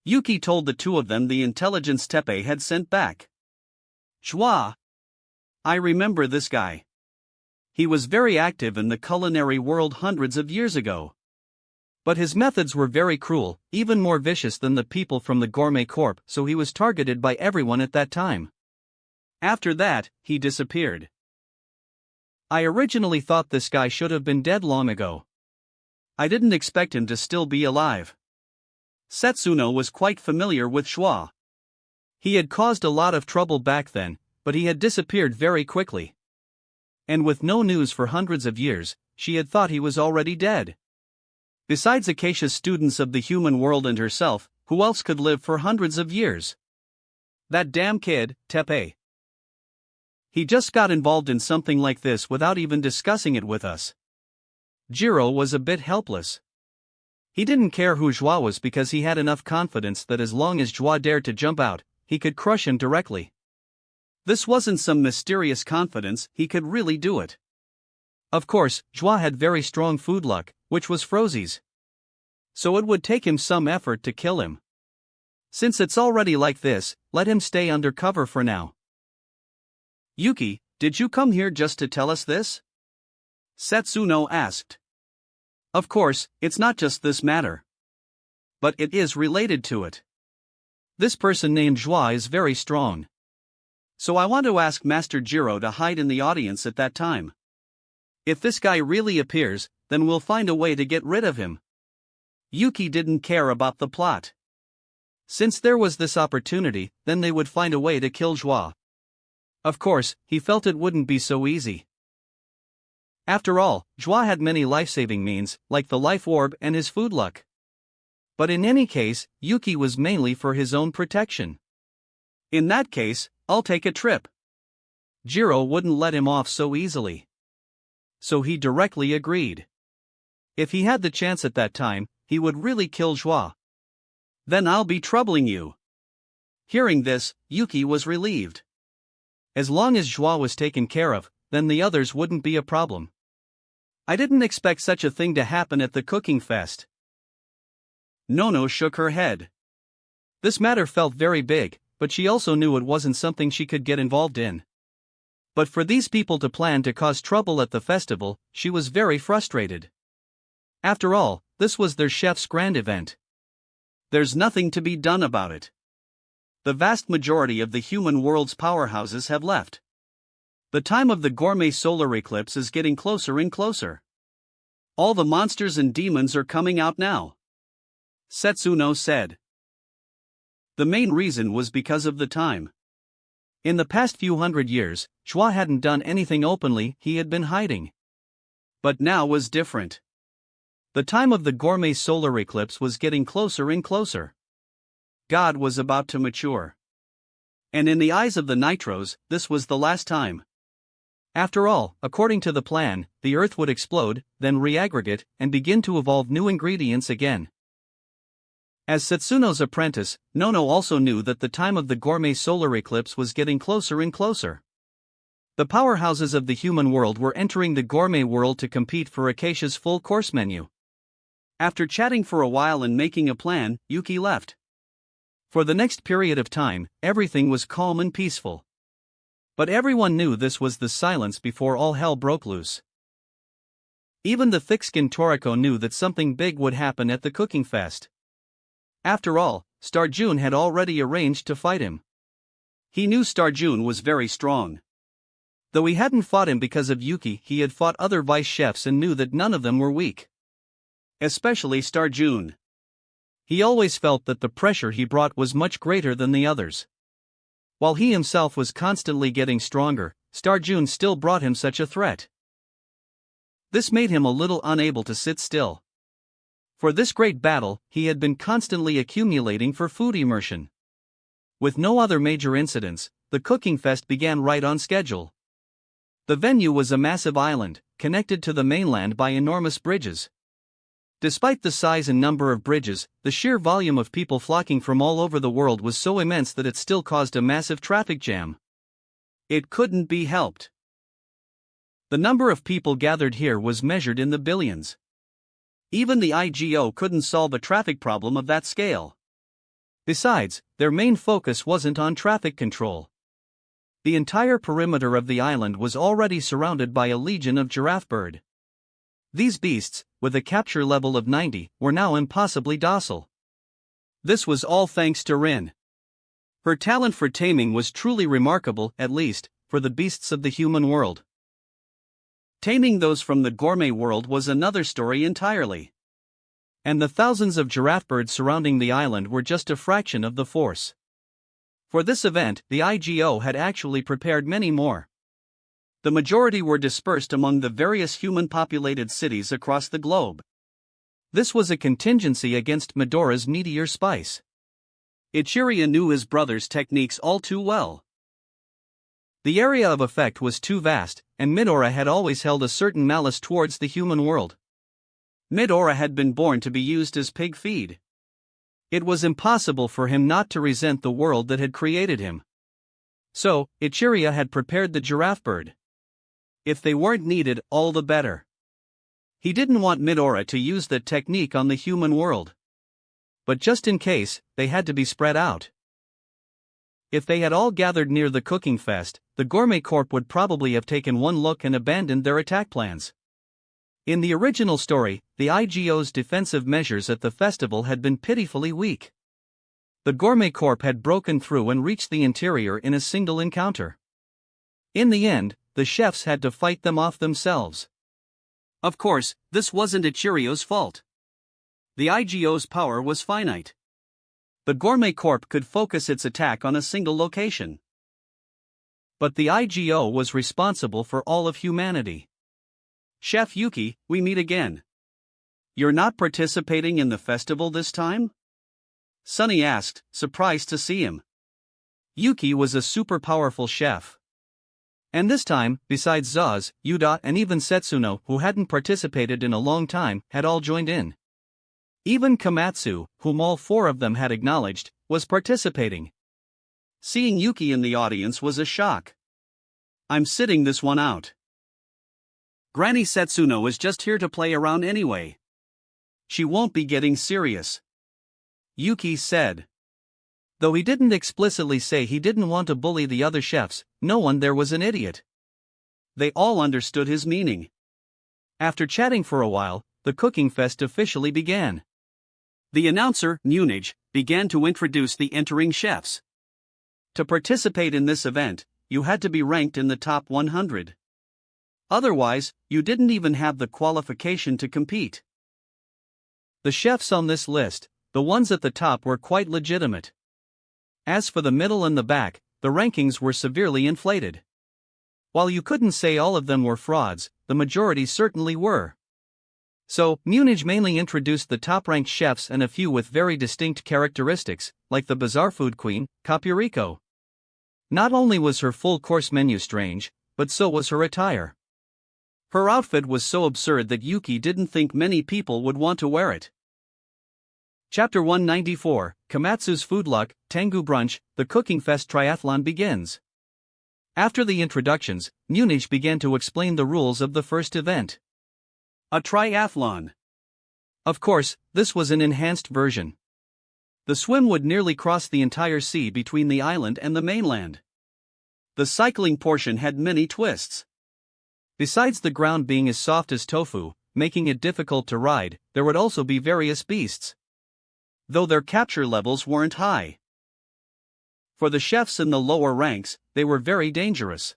[SPEAKER 2] Yuki told the two of them the intelligence Teppei had sent back. Joie. I remember this guy. He was very active in the culinary world hundreds of years ago.
[SPEAKER 1] But his methods were very cruel, even more vicious than the people from the Gourmet Corp, so he was targeted by everyone at that time.
[SPEAKER 2] After that, he disappeared.
[SPEAKER 1] I originally thought this guy should have been dead long ago.
[SPEAKER 2] I didn't expect him to still be alive. Setsuno was quite familiar with Joie.
[SPEAKER 1] He had caused a lot of trouble back then, but he had disappeared very quickly. And with no news for hundreds of years, she had thought he was already dead. Besides Acacia's students of the human world and herself, who else could live for hundreds of years?
[SPEAKER 2] That damn kid, Teppei.
[SPEAKER 1] He just got involved in something like this without even discussing it with us. Jiro was a bit helpless. He didn't care who Joie was because he had enough confidence that as long as Joie dared to jump out, he could crush him directly.
[SPEAKER 2] This wasn't some mysterious confidence, he could really do it.
[SPEAKER 1] Of course, Joie had very strong food luck, which was Frozie's. So it would take him some effort to kill him. Since it's already like this, let him stay undercover for now.
[SPEAKER 2] Yuki, did you come here just to tell us this? Setsuno asked. Of course, it's not just this matter. But it is related to it.
[SPEAKER 1] This person named Joie is very strong.
[SPEAKER 2] So I want to ask Master Jiro to hide in the audience at that time. If this guy really appears, then we'll find a way to get rid of him. Yuki didn't care about the plot.
[SPEAKER 1] Since there was this opportunity, then they would find a way to kill Joie. Of course, he felt it wouldn't be so easy. After all, Joie had many life-saving means, like the life orb and his food luck. But in any case, Yuki was mainly for his own protection.
[SPEAKER 2] In that case, I'll take a trip.
[SPEAKER 1] Jiro wouldn't let him off so easily. So he directly agreed. If he had the chance at that time, he would really kill Joie.
[SPEAKER 2] Then I'll be troubling you. Hearing this, Yuki was relieved.
[SPEAKER 1] As long as Joie was taken care of, then the others wouldn't be a problem.
[SPEAKER 2] I didn't expect such a thing to happen at the cooking fest. Nono shook her head.
[SPEAKER 1] This matter felt very big, but she also knew it wasn't something she could get involved in. But for these people to plan to cause trouble at the festival, she was very frustrated. After all, this was their chef's grand event.
[SPEAKER 2] There's nothing to be done about it. The vast majority of the human world's powerhouses have left. The time of the gourmet solar eclipse is getting closer and closer. All the monsters and demons are coming out now. Setsuno said. The main reason was because of the time.
[SPEAKER 1] In the past few hundred years, Joie hadn't done anything openly, he had been hiding.
[SPEAKER 2] But now was different.
[SPEAKER 1] The time of the gourmet solar eclipse was getting closer and closer.
[SPEAKER 2] God was about to mature. And in the eyes of the Nitros, this was the last time.
[SPEAKER 1] After all, according to the plan, the Earth would explode, then reaggregate, and begin to evolve new ingredients again. As Setsuno's apprentice, Nono also knew that the time of the gourmet solar eclipse was getting closer and closer. The powerhouses of the human world were entering the gourmet world to compete for Acacia's full course menu.
[SPEAKER 2] After chatting for a while and making a plan, Yuki left.
[SPEAKER 1] For the next period of time, everything was calm and peaceful. But everyone knew this was the silence before all hell broke loose. Even the thick-skinned Toriko knew that something big would happen at the cooking fest. After all, Star June had already arranged to fight him.
[SPEAKER 2] He knew Star June was very strong.
[SPEAKER 1] Though he hadn't fought him because of Yuki, he had fought other vice chefs and knew that none of them were weak.
[SPEAKER 2] Especially Star June.
[SPEAKER 1] He always felt that the pressure he brought was much greater than the others. While he himself was constantly getting stronger, Star June still brought him such a threat. This made him a little unable to sit still. For this great battle, he had been constantly accumulating for food immersion. With no other major incidents, the cooking fest began right on schedule. The venue was a massive island, connected to the mainland by enormous bridges. Despite the size and number of bridges, the sheer volume of people flocking from all over the world was so immense that it still caused a massive traffic jam.
[SPEAKER 2] It couldn't be helped.
[SPEAKER 1] The number of people gathered here was measured in the billions.
[SPEAKER 2] Even the IGO couldn't solve a traffic problem of that scale.
[SPEAKER 1] Besides, their main focus wasn't on traffic control. The entire perimeter of the island was already surrounded by a legion of giraffe bird. These beasts, with a capture level of 90, were now impossibly docile.
[SPEAKER 2] This was all thanks to Rin. Her talent for taming was truly remarkable, at least, for the beasts of the human world. Taming those from the gourmet world was another story entirely.
[SPEAKER 1] And the thousands of giraffe birds surrounding the island were just a fraction of the force. For this event, the IGO had actually prepared many more. The majority were dispersed among the various human-populated cities across the globe. This was a contingency against Midoriya's meteor spice.
[SPEAKER 2] Ichiryu knew his brother's techniques all too well.
[SPEAKER 1] The area of effect was too vast, and Midoriya had always held a certain malice towards the human world.
[SPEAKER 2] Midoriya had been born to be used as pig feed.
[SPEAKER 1] It was impossible for him not to resent the world that had created him. So, Ichiryu had prepared the giraffe bird. If they weren't needed, all the better. He didn't want Midoriya to use that technique on the human world. But just in case, they had to be spread out. If they had all gathered near the cooking fest, the Gourmet Corp would probably have taken one look and abandoned their attack plans. In the original story, the IGO's defensive measures at the festival had been pitifully weak. The Gourmet Corp had broken through and reached the interior in a single encounter. In the end, the chefs had to fight them off themselves.
[SPEAKER 2] Of course, this wasn't Ichiryu's fault. The IGO's power was finite. The Gourmet Corp could focus its attack on a single location.
[SPEAKER 1] But the IGO was responsible for all of humanity.
[SPEAKER 2] Chef Yuki, we meet again. You're not participating in the festival this time? Sunny asked, surprised to see him.
[SPEAKER 1] Yuki was a super powerful chef. And this time, besides Zaz, Yuda and even Setsuno, who hadn't participated in a long time, had all joined in. Even Komatsu, whom all four of them had acknowledged, was participating.
[SPEAKER 2] Seeing Yuki in the audience was a shock. I'm sitting this one out. Granny Setsuno is just here to play around anyway. She won't be getting serious, Yuki said.
[SPEAKER 1] Though he didn't explicitly say he didn't want to bully the other chefs, no one there was an idiot.
[SPEAKER 2] They all understood his meaning.
[SPEAKER 1] After chatting for a while, the cooking fest officially began.
[SPEAKER 2] The announcer, Munich, began to introduce the entering chefs. To participate in this event, you had to be ranked in the top 100. Otherwise, you didn't even have the qualification to compete.
[SPEAKER 1] The chefs on this list, the ones at the top, were quite legitimate. As for the middle and the back, the rankings were severely inflated. While you couldn't say all of them were frauds, the majority certainly were. So, Munich mainly introduced the top-ranked chefs and a few with very distinct characteristics, like the Bazaar Food Queen, Kapuriko. Not only was her full-course menu strange, but so was her attire. Her outfit was so absurd that Yuki didn't think many people would want to wear it. Chapter 194, Komatsu's Food Luck, Tengu Brunch, the Cooking Fest Triathlon begins. After the introductions, Munich began to explain the rules of the first event.
[SPEAKER 2] A triathlon.
[SPEAKER 1] Of course, this was an enhanced version. The swim would nearly cross the entire sea between the island and the mainland.
[SPEAKER 2] The cycling portion had many twists.
[SPEAKER 1] Besides the ground being as soft as tofu, making it difficult to ride, there would also be various beasts. Though their capture levels weren't high. For the chefs in the lower ranks, they were very dangerous.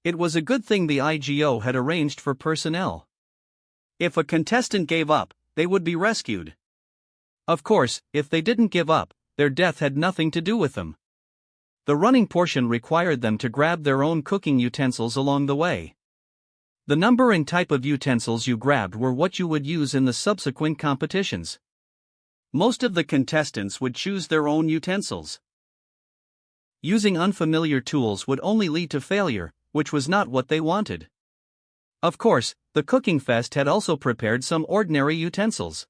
[SPEAKER 2] It was a good thing the IGO had arranged for personnel. If a contestant gave up, they would be rescued. Of course, if they didn't give up, their death had nothing to do with them. The running portion required them to grab their own cooking utensils along the way. The number and type of utensils you grabbed were what you would use in the subsequent competitions. Most of the contestants would choose their own utensils. Using unfamiliar tools would only lead to failure, which was not what they wanted. Of course, the cooking fest had also prepared some ordinary utensils.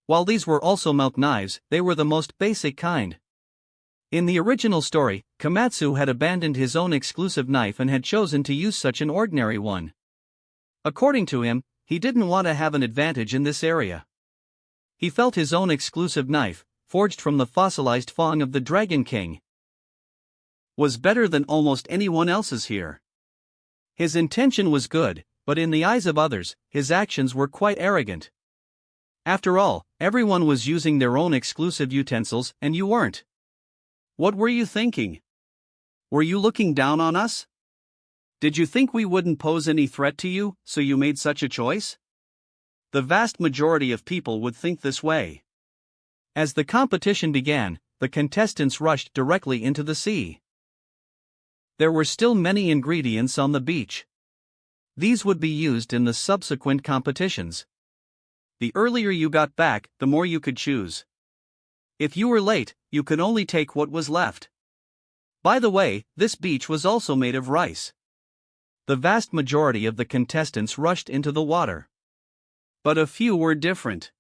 [SPEAKER 2] While these were also milk knives, they were the most basic kind. In the original story, Komatsu had abandoned his own exclusive knife and had chosen to use such an ordinary one. According to him, he didn't want to have an advantage in this area. He felt his own exclusive knife, forged from the fossilized fang of the Dragon King, was better than almost anyone else's here. His intention was good, but in the eyes of others, his actions were quite arrogant. After all, everyone was using their own exclusive utensils and you weren't. What were you thinking? Were you looking down on us? Did you think we wouldn't pose any threat to you, so you made such a choice? The vast majority of people would think this way. As the competition began, the contestants rushed directly into the sea. There were still many ingredients on the beach. These would be used in the subsequent competitions. The earlier you got back, the more you could choose. If you were late, you could only take what was left. By the way, this beach was also made of rice. The vast majority of the contestants rushed into the water. But a few were different.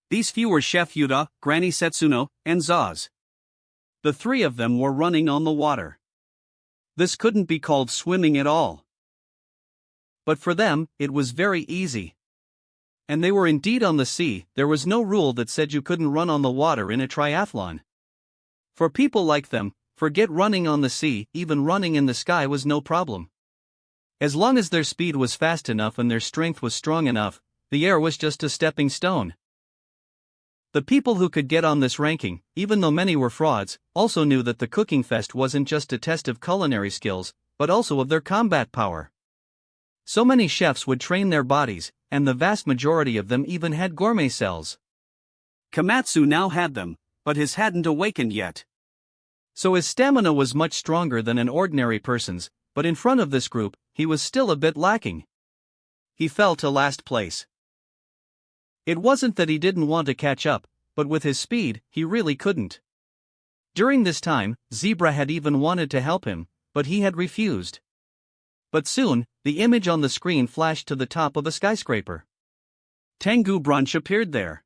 [SPEAKER 2] These few were Chef Yuta, Granny Setsuno, and Zaz. The three of them were running on the water. This couldn't be called swimming at all. But for them, it was very easy. And they were indeed on the sea. There was no rule that said you couldn't run on the water in a triathlon. For people like them, forget running on the sea, even running in the sky was no problem. As long as their speed was fast enough and their strength was strong enough, the air was just a stepping stone. The people who could get on this ranking, even though many were frauds, also knew that the cooking fest wasn't just a test of culinary skills, but also of their combat power. So many chefs would train their bodies, and the vast majority of them even had gourmet cells. Komatsu now had them, but his hadn't awakened yet. So his stamina was much stronger than an ordinary person's, but in front of this group, he was still a bit lacking. He fell to last place. It wasn't that he didn't want to catch up, but with his speed, he really couldn't. During this time, Zebra had even wanted to help him, but he had refused. But soon, the image on the screen flashed to the top of a skyscraper. Tengu Brunch appeared there.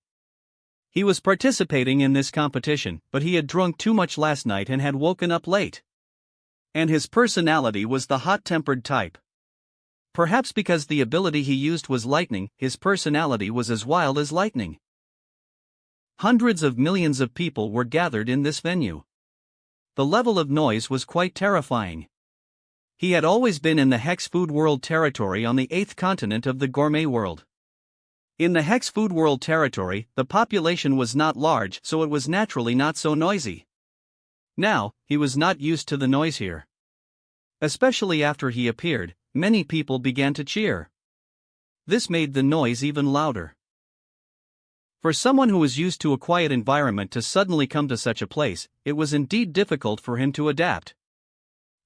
[SPEAKER 2] He was participating in this competition, but he had drunk too much last night and had woken up late. And his personality was the hot-tempered type. Perhaps because the ability he used was lightning, his personality was as wild as lightning. Hundreds of millions of people were gathered in this venue. The level of noise was quite terrifying. He had always been in the Hex Food World territory on the 8th continent of the gourmet world. In the Hex Food World territory, the population was not large, so it was naturally not so noisy. Now, he was not used to the noise here. Especially after he appeared, many people began to cheer. This made the noise even louder. For someone who was used to a quiet environment to suddenly come to such a place, it was indeed difficult for him to adapt.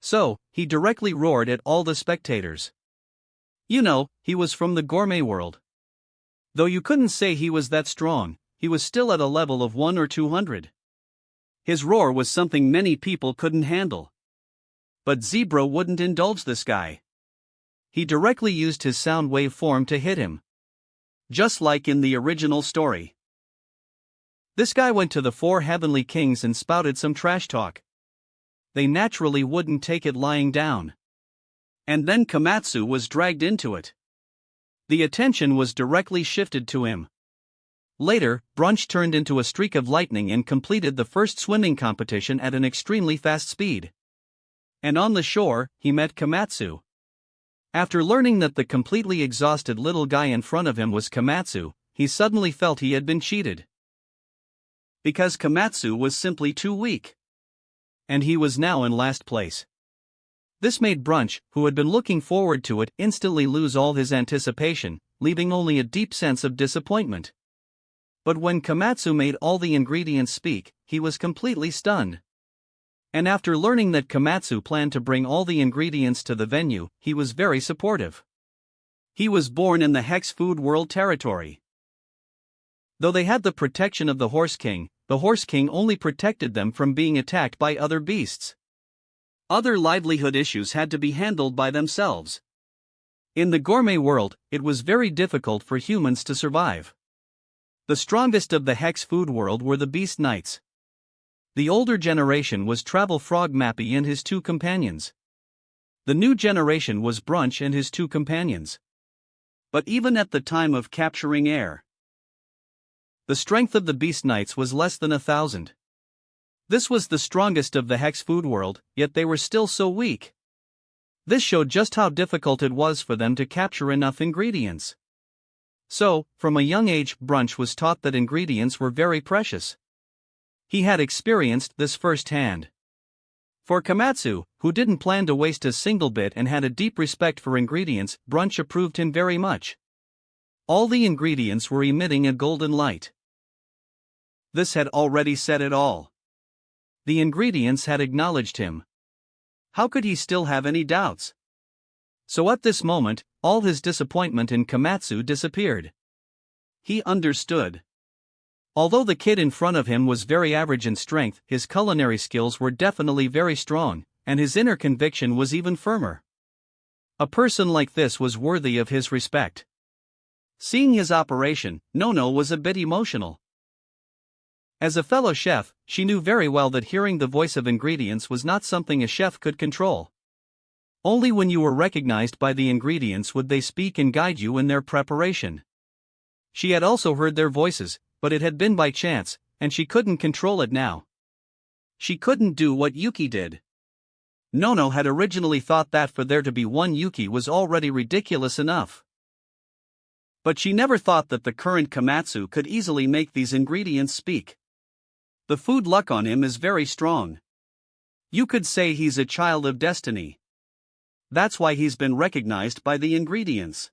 [SPEAKER 2] So, he directly roared at all the spectators. You know, he was from the gourmet world. Though you couldn't say he was that strong, he was still at a level of 1 or 200. His roar was something many people couldn't handle. But Zebra wouldn't indulge this guy. He directly used his sound wave form to hit him. Just like in the original story. This guy went to the 4 heavenly kings and spouted some trash talk. They naturally wouldn't take it lying down. And then Komatsu was dragged into it. The attention was directly shifted to him. Later, Brunch turned into a streak of lightning and completed the first swimming competition at an extremely fast speed. And on the shore, he met Komatsu. After learning that the completely exhausted little guy in front of him was Komatsu, he suddenly felt he had been cheated. Because Komatsu was simply too weak. And he was now in last place.
[SPEAKER 1] This made Brunch, who had been looking forward to it, instantly lose all his anticipation, leaving only a deep sense of disappointment. But when Komatsu made all the ingredients speak, he was completely stunned. And after learning that Komatsu planned to bring all the ingredients to the venue, he was very supportive. He was born in the Hex Food World territory. Though they had the protection of the Horse King only protected them from being attacked by other beasts. Other livelihood issues had to be handled by themselves. In the gourmet world, it was very difficult for humans to survive. The strongest of the Hex Food World were the Beast Knights. The older generation was Travel Frog Mappy and his 2 companions. The new generation was Brunch and his 2 companions. But even at the time of capturing air, the strength of the Beast Knights was less than 1,000. This was the strongest of the Hex Food World, yet they were still so weak. This showed just how difficult it was for them to capture enough ingredients. So, from a young age, Brunch was taught that ingredients were very precious. He had experienced this firsthand. For Komatsu, who didn't plan to waste a single bit and had a deep respect for ingredients, Brunch approved him very much. All the ingredients were emitting a golden light. This had already said it all. The ingredients had acknowledged him. How could he still have any doubts? So at this moment, all his disappointment in Komatsu disappeared. He understood. Although the kid in front of him was very average in strength, his culinary skills were definitely very strong, and his inner conviction was even firmer. A person like this was worthy of his respect. Seeing his operation, Nono was a bit emotional. As a fellow chef, she knew very well that hearing the voice of ingredients was not something a chef could control. Only when you were recognized by the ingredients would they speak and guide you in their preparation. She had also heard their voices, but it had been by chance, and she couldn't control it now. She couldn't do what Yuki did. Nono had originally thought that for there to be one Yuki was already ridiculous enough. But she never thought that the current Komatsu could easily make these ingredients speak. The food luck on him is very strong. You could say he's a child of destiny. That's why he's been recognized by the ingredients.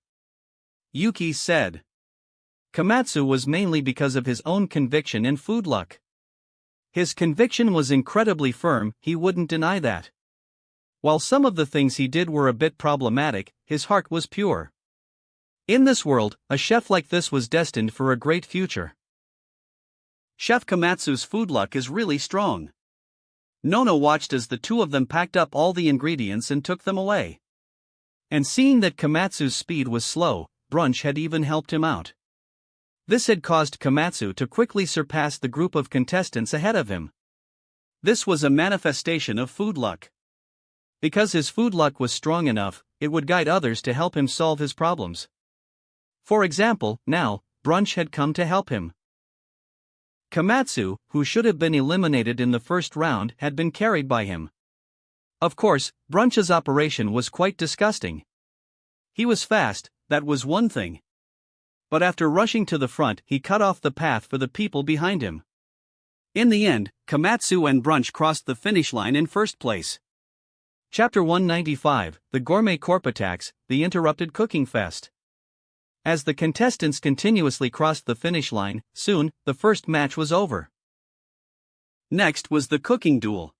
[SPEAKER 1] Yuki said. Komatsu was mainly because of his own conviction in food luck. His conviction was incredibly firm, he wouldn't deny that. While some of the things he did were a bit problematic, his heart was pure. In this world, a chef like this was destined for a great future. Chef Komatsu's food luck is really strong. Nono watched as the 2 of them packed up all the ingredients and took them away. And seeing that Komatsu's speed was slow, Brunch had even helped him out. This had caused Komatsu to quickly surpass the group of contestants ahead of him. This was a manifestation of food luck. Because his food luck was strong enough, it would guide others to help him solve his problems. For example, now, Brunch had come to help him. Komatsu, who should have been eliminated in the first round, had been carried by him. Of course, Brunch's operation was quite disgusting. He was fast, that was one thing. But after rushing to the front, he cut off the path for the people behind him. In the end, Komatsu and Brunch crossed the finish line in first place. Chapter 195, The Gourmet Corp Attacks, The Interrupted Cooking Fest. As the contestants continuously crossed the finish line, soon, the first match was over. Next was the cooking duel.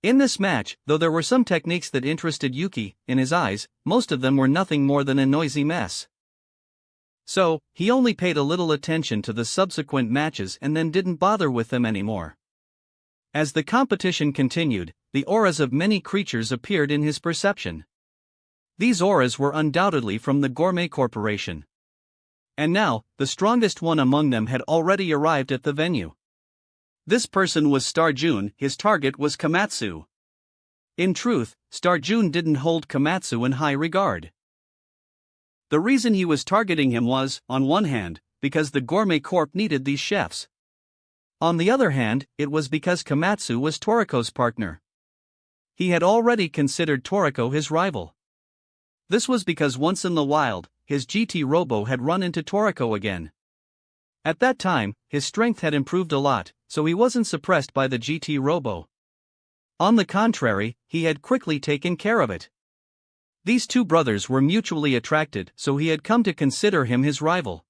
[SPEAKER 1] In this match, though there were some techniques that interested Yuki, in his eyes, most of them were nothing more than a noisy mess. So, he only paid a little attention to the subsequent matches and then didn't bother with them anymore. As the competition continued, the auras of many creatures appeared in his perception. These auras were undoubtedly from the Gourmet Corporation. And now, the strongest one among them had already arrived at the venue. This person was Star Jun, his target was Komatsu. In truth, Star Jun didn't hold Komatsu in high regard. The reason he was targeting him was, on one hand, because the Gourmet Corp needed these chefs. On the other hand, it was because Komatsu was Toriko's partner. He had already considered Toriko his rival. This was because once in the wild, his GT Robo had run into Toriko again. At that time, his strength had improved a lot, so he wasn't suppressed by the GT Robo. On the contrary, he had quickly taken care of it. These two brothers were mutually attracted, so he had come to consider him his rival.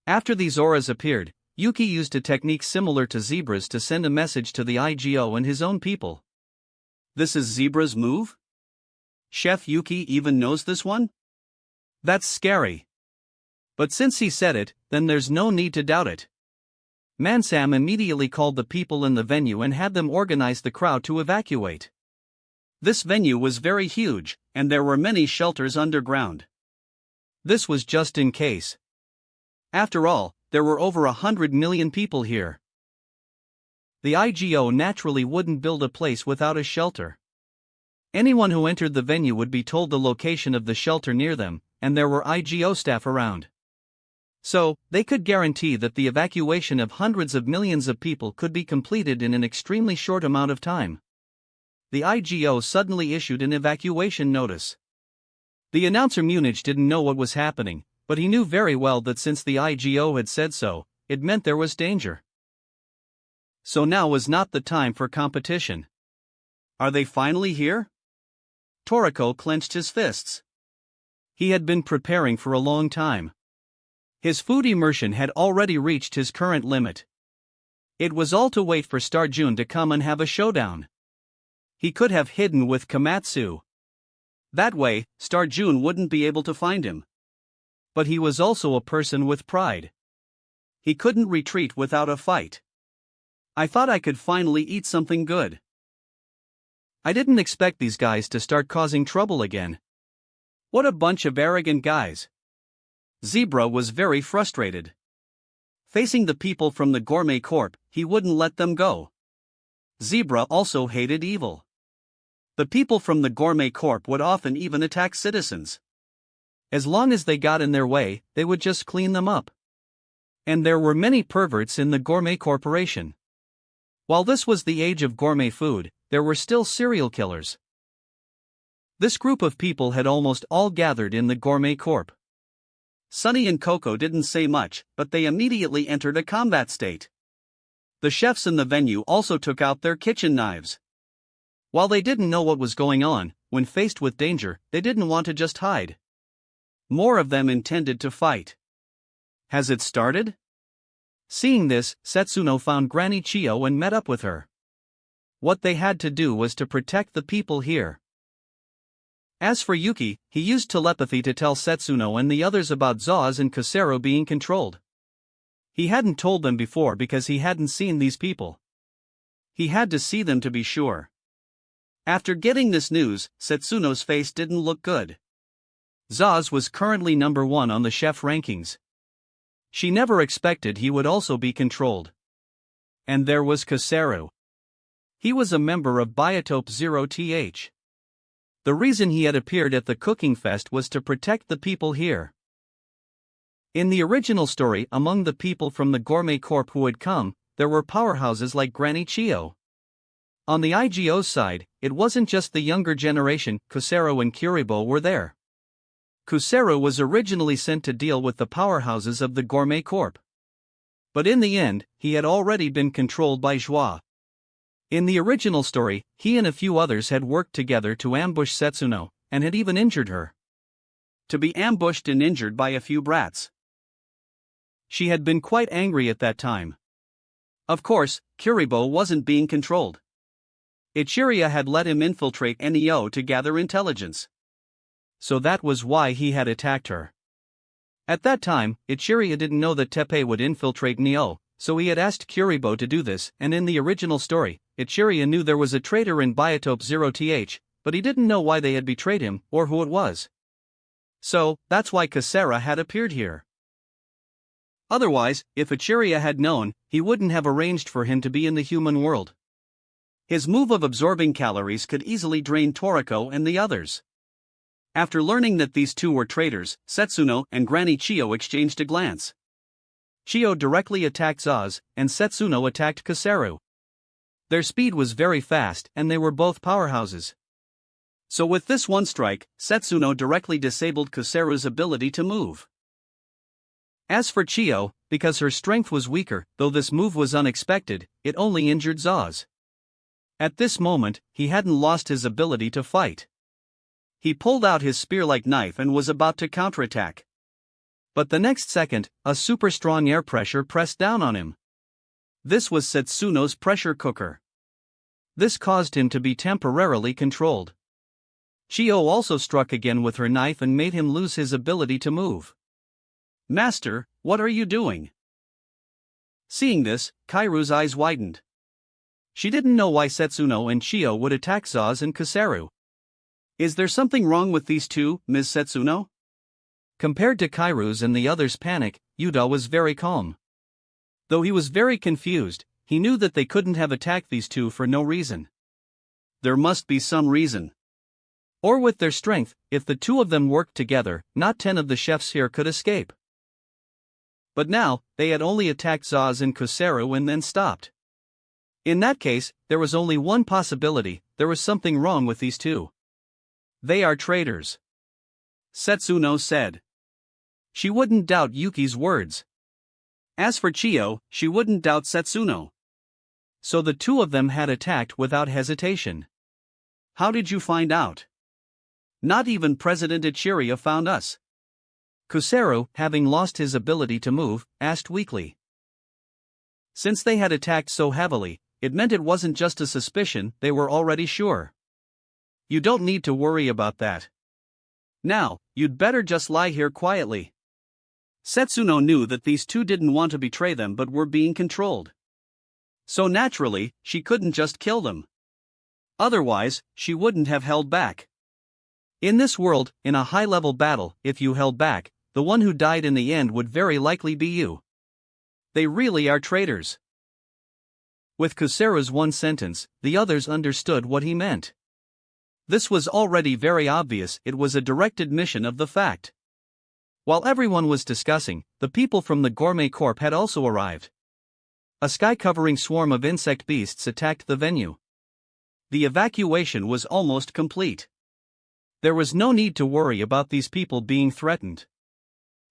[SPEAKER 1] After these auras appeared, Yuki used a technique similar to Zebra's to send a message to the IGO and his own people.
[SPEAKER 2] This is Zebra's move? Chef Yuki even knows this one?
[SPEAKER 1] That's scary. But since he said it, then there's no need to doubt it. Mansam immediately called the people in the venue and had them organize the crowd to evacuate.
[SPEAKER 2] This venue was very huge, and there were many shelters underground.
[SPEAKER 1] This was just in case. After all, there were over 100 million people here. The IGO naturally wouldn't build a place without a shelter. Anyone who entered the venue would be told the location of the shelter near them, and there were IGO staff around. So, they could guarantee that the evacuation of hundreds of millions of people could be completed in an extremely short amount of time. The IGO suddenly issued an evacuation notice. The announcer Munich didn't know what was happening, but he knew very well that since the IGO had said so, it meant there was danger. So now was not the time for competition.
[SPEAKER 2] Are they finally here?
[SPEAKER 1] Toriko clenched his fists. He had been preparing for a long time. His food immersion had already reached his current limit. It was all to wait for Star Jun to come and have a showdown. He could have hidden with Komatsu.
[SPEAKER 2] That way, Star Jun wouldn't be able to find him.
[SPEAKER 1] But he was also a person with pride.
[SPEAKER 2] He couldn't retreat without a fight. I thought I could finally eat something good.
[SPEAKER 1] I didn't expect these guys to start causing trouble again.
[SPEAKER 2] What a bunch of arrogant guys. Zebra was very frustrated. Facing the people from the Gourmet Corp, he wouldn't let them go. Zebra also hated evil. The people from the Gourmet Corp would often even attack citizens.
[SPEAKER 1] As long as they got in their way, they would just clean them up. And there were many perverts in the Gourmet Corporation. While this was the age of gourmet food, there were still serial killers. This group of people had almost all gathered in the Gourmet Corp.
[SPEAKER 2] Sunny and Coco didn't say much, but they immediately entered a combat state. The chefs in the venue also took out their kitchen knives.
[SPEAKER 1] While they didn't know what was going on, when faced with danger, they didn't want to just hide.
[SPEAKER 2] More of them intended to fight.
[SPEAKER 1] Has it started? Seeing this, Setsuno found Granny Chio and met up with her. What they had to do was to protect the people here. As for Yuki, he used telepathy to tell Setsuno and the others about Zaz and Kusero being controlled. He hadn't told them before because he hadn't seen these people. He had to see them to be sure. After getting this news, Setsuno's face didn't look good. Zaz was currently number 1 on the chef rankings. She never expected he would also be controlled. And there was Kusero. He was a member of Biotope 0th. The reason he had appeared at the cooking fest was to protect the people here. In the original story, among the people from the Gourmet Corp who had come, there were powerhouses like Granny Chio. On the IGO side, it wasn't just the younger generation, Kusero and Kuribo were there. Kusero was originally sent to deal with the powerhouses of the Gourmet Corp. But in the end, he had already been controlled by Joie. In the original story, he and a few others had worked together to ambush Setsuno, and had even injured her.
[SPEAKER 2] To be ambushed and injured by a few brats.
[SPEAKER 1] She had been quite angry at that time.
[SPEAKER 2] Of course, Kuribo wasn't being controlled. Ichiria had let him infiltrate NEO to gather intelligence.
[SPEAKER 1] So that was why he had attacked her. At that time, Ichiria didn't know that Teppei would infiltrate Neo, so he had asked Kuribo to do this, and in the original story, Ichiria knew there was a traitor in Biotope 0th, but he didn't know why they had betrayed him, or who it was. So, that's why Kusero had appeared here. Otherwise, if Ichiria had known, he wouldn't have arranged for him to be in the human world.
[SPEAKER 2] His move of absorbing calories could easily drain Toriko and the others. After learning that these two were traitors, Setsuno and Granny Chio exchanged a glance.
[SPEAKER 1] Chio directly attacked Zaz, and Setsuno attacked Kusero. Their speed was very fast, and they were both powerhouses.
[SPEAKER 2] So with this one strike, Setsuno directly disabled Kusero's ability to move.
[SPEAKER 1] As for Chio, because her strength was weaker, though this move was unexpected, it only injured Zaz.
[SPEAKER 2] At this moment, he hadn't lost his ability to fight. He pulled out his spear-like knife and was about to counterattack. But the next second, a super strong air pressure pressed down on him. This was Setsuno's pressure cooker. This caused him to be temporarily controlled. Chiyo also struck again with her knife and made him lose his ability to move. "Master, what are you doing?" Seeing this, Kairu's eyes widened. She didn't know why Setsuno and Chiyo would attack Zaz and Kusaru. "Is there something wrong with these two, Ms. Setsuno?" Compared to Kairu's and the others' panic, Yuta was very calm. Though he was very confused, he knew that they couldn't have attacked these two for no reason. There must be some reason. Or with their strength, if the two of them worked together, not 10 of the chefs here could escape. But now, they had only attacked Zaz and Kusaru and then stopped. In that case, there was only one possibility: there was something wrong with these two. "They are traitors," Setsuno said. She wouldn't doubt Yuki's words. As for Chiyo, she wouldn't doubt Setsuno. So the two of them had attacked without hesitation. "How did you find out?" "Not even President Ichiria found us." Kusaru, having lost his ability to move, asked weakly. Since they had attacked so heavily, it meant it wasn't just a suspicion, they were already sure. "You don't need to worry about that. Now, you'd better just lie here quietly." Setsuno knew that these two didn't want to betray them but were being controlled. So naturally, she couldn't just kill them. Otherwise, she wouldn't have held back. In this world, in a high-level battle, if you held back, the one who died in the end would very likely be you. They really are traitors. With Kusaru's one sentence, the others understood what he meant. This was already very obvious, it was a direct admission of the fact. While everyone was discussing, the people from the Gourmet Corp had also arrived. A sky-covering swarm of insect beasts attacked the venue. The evacuation was almost complete. There was no need to worry about these people being threatened.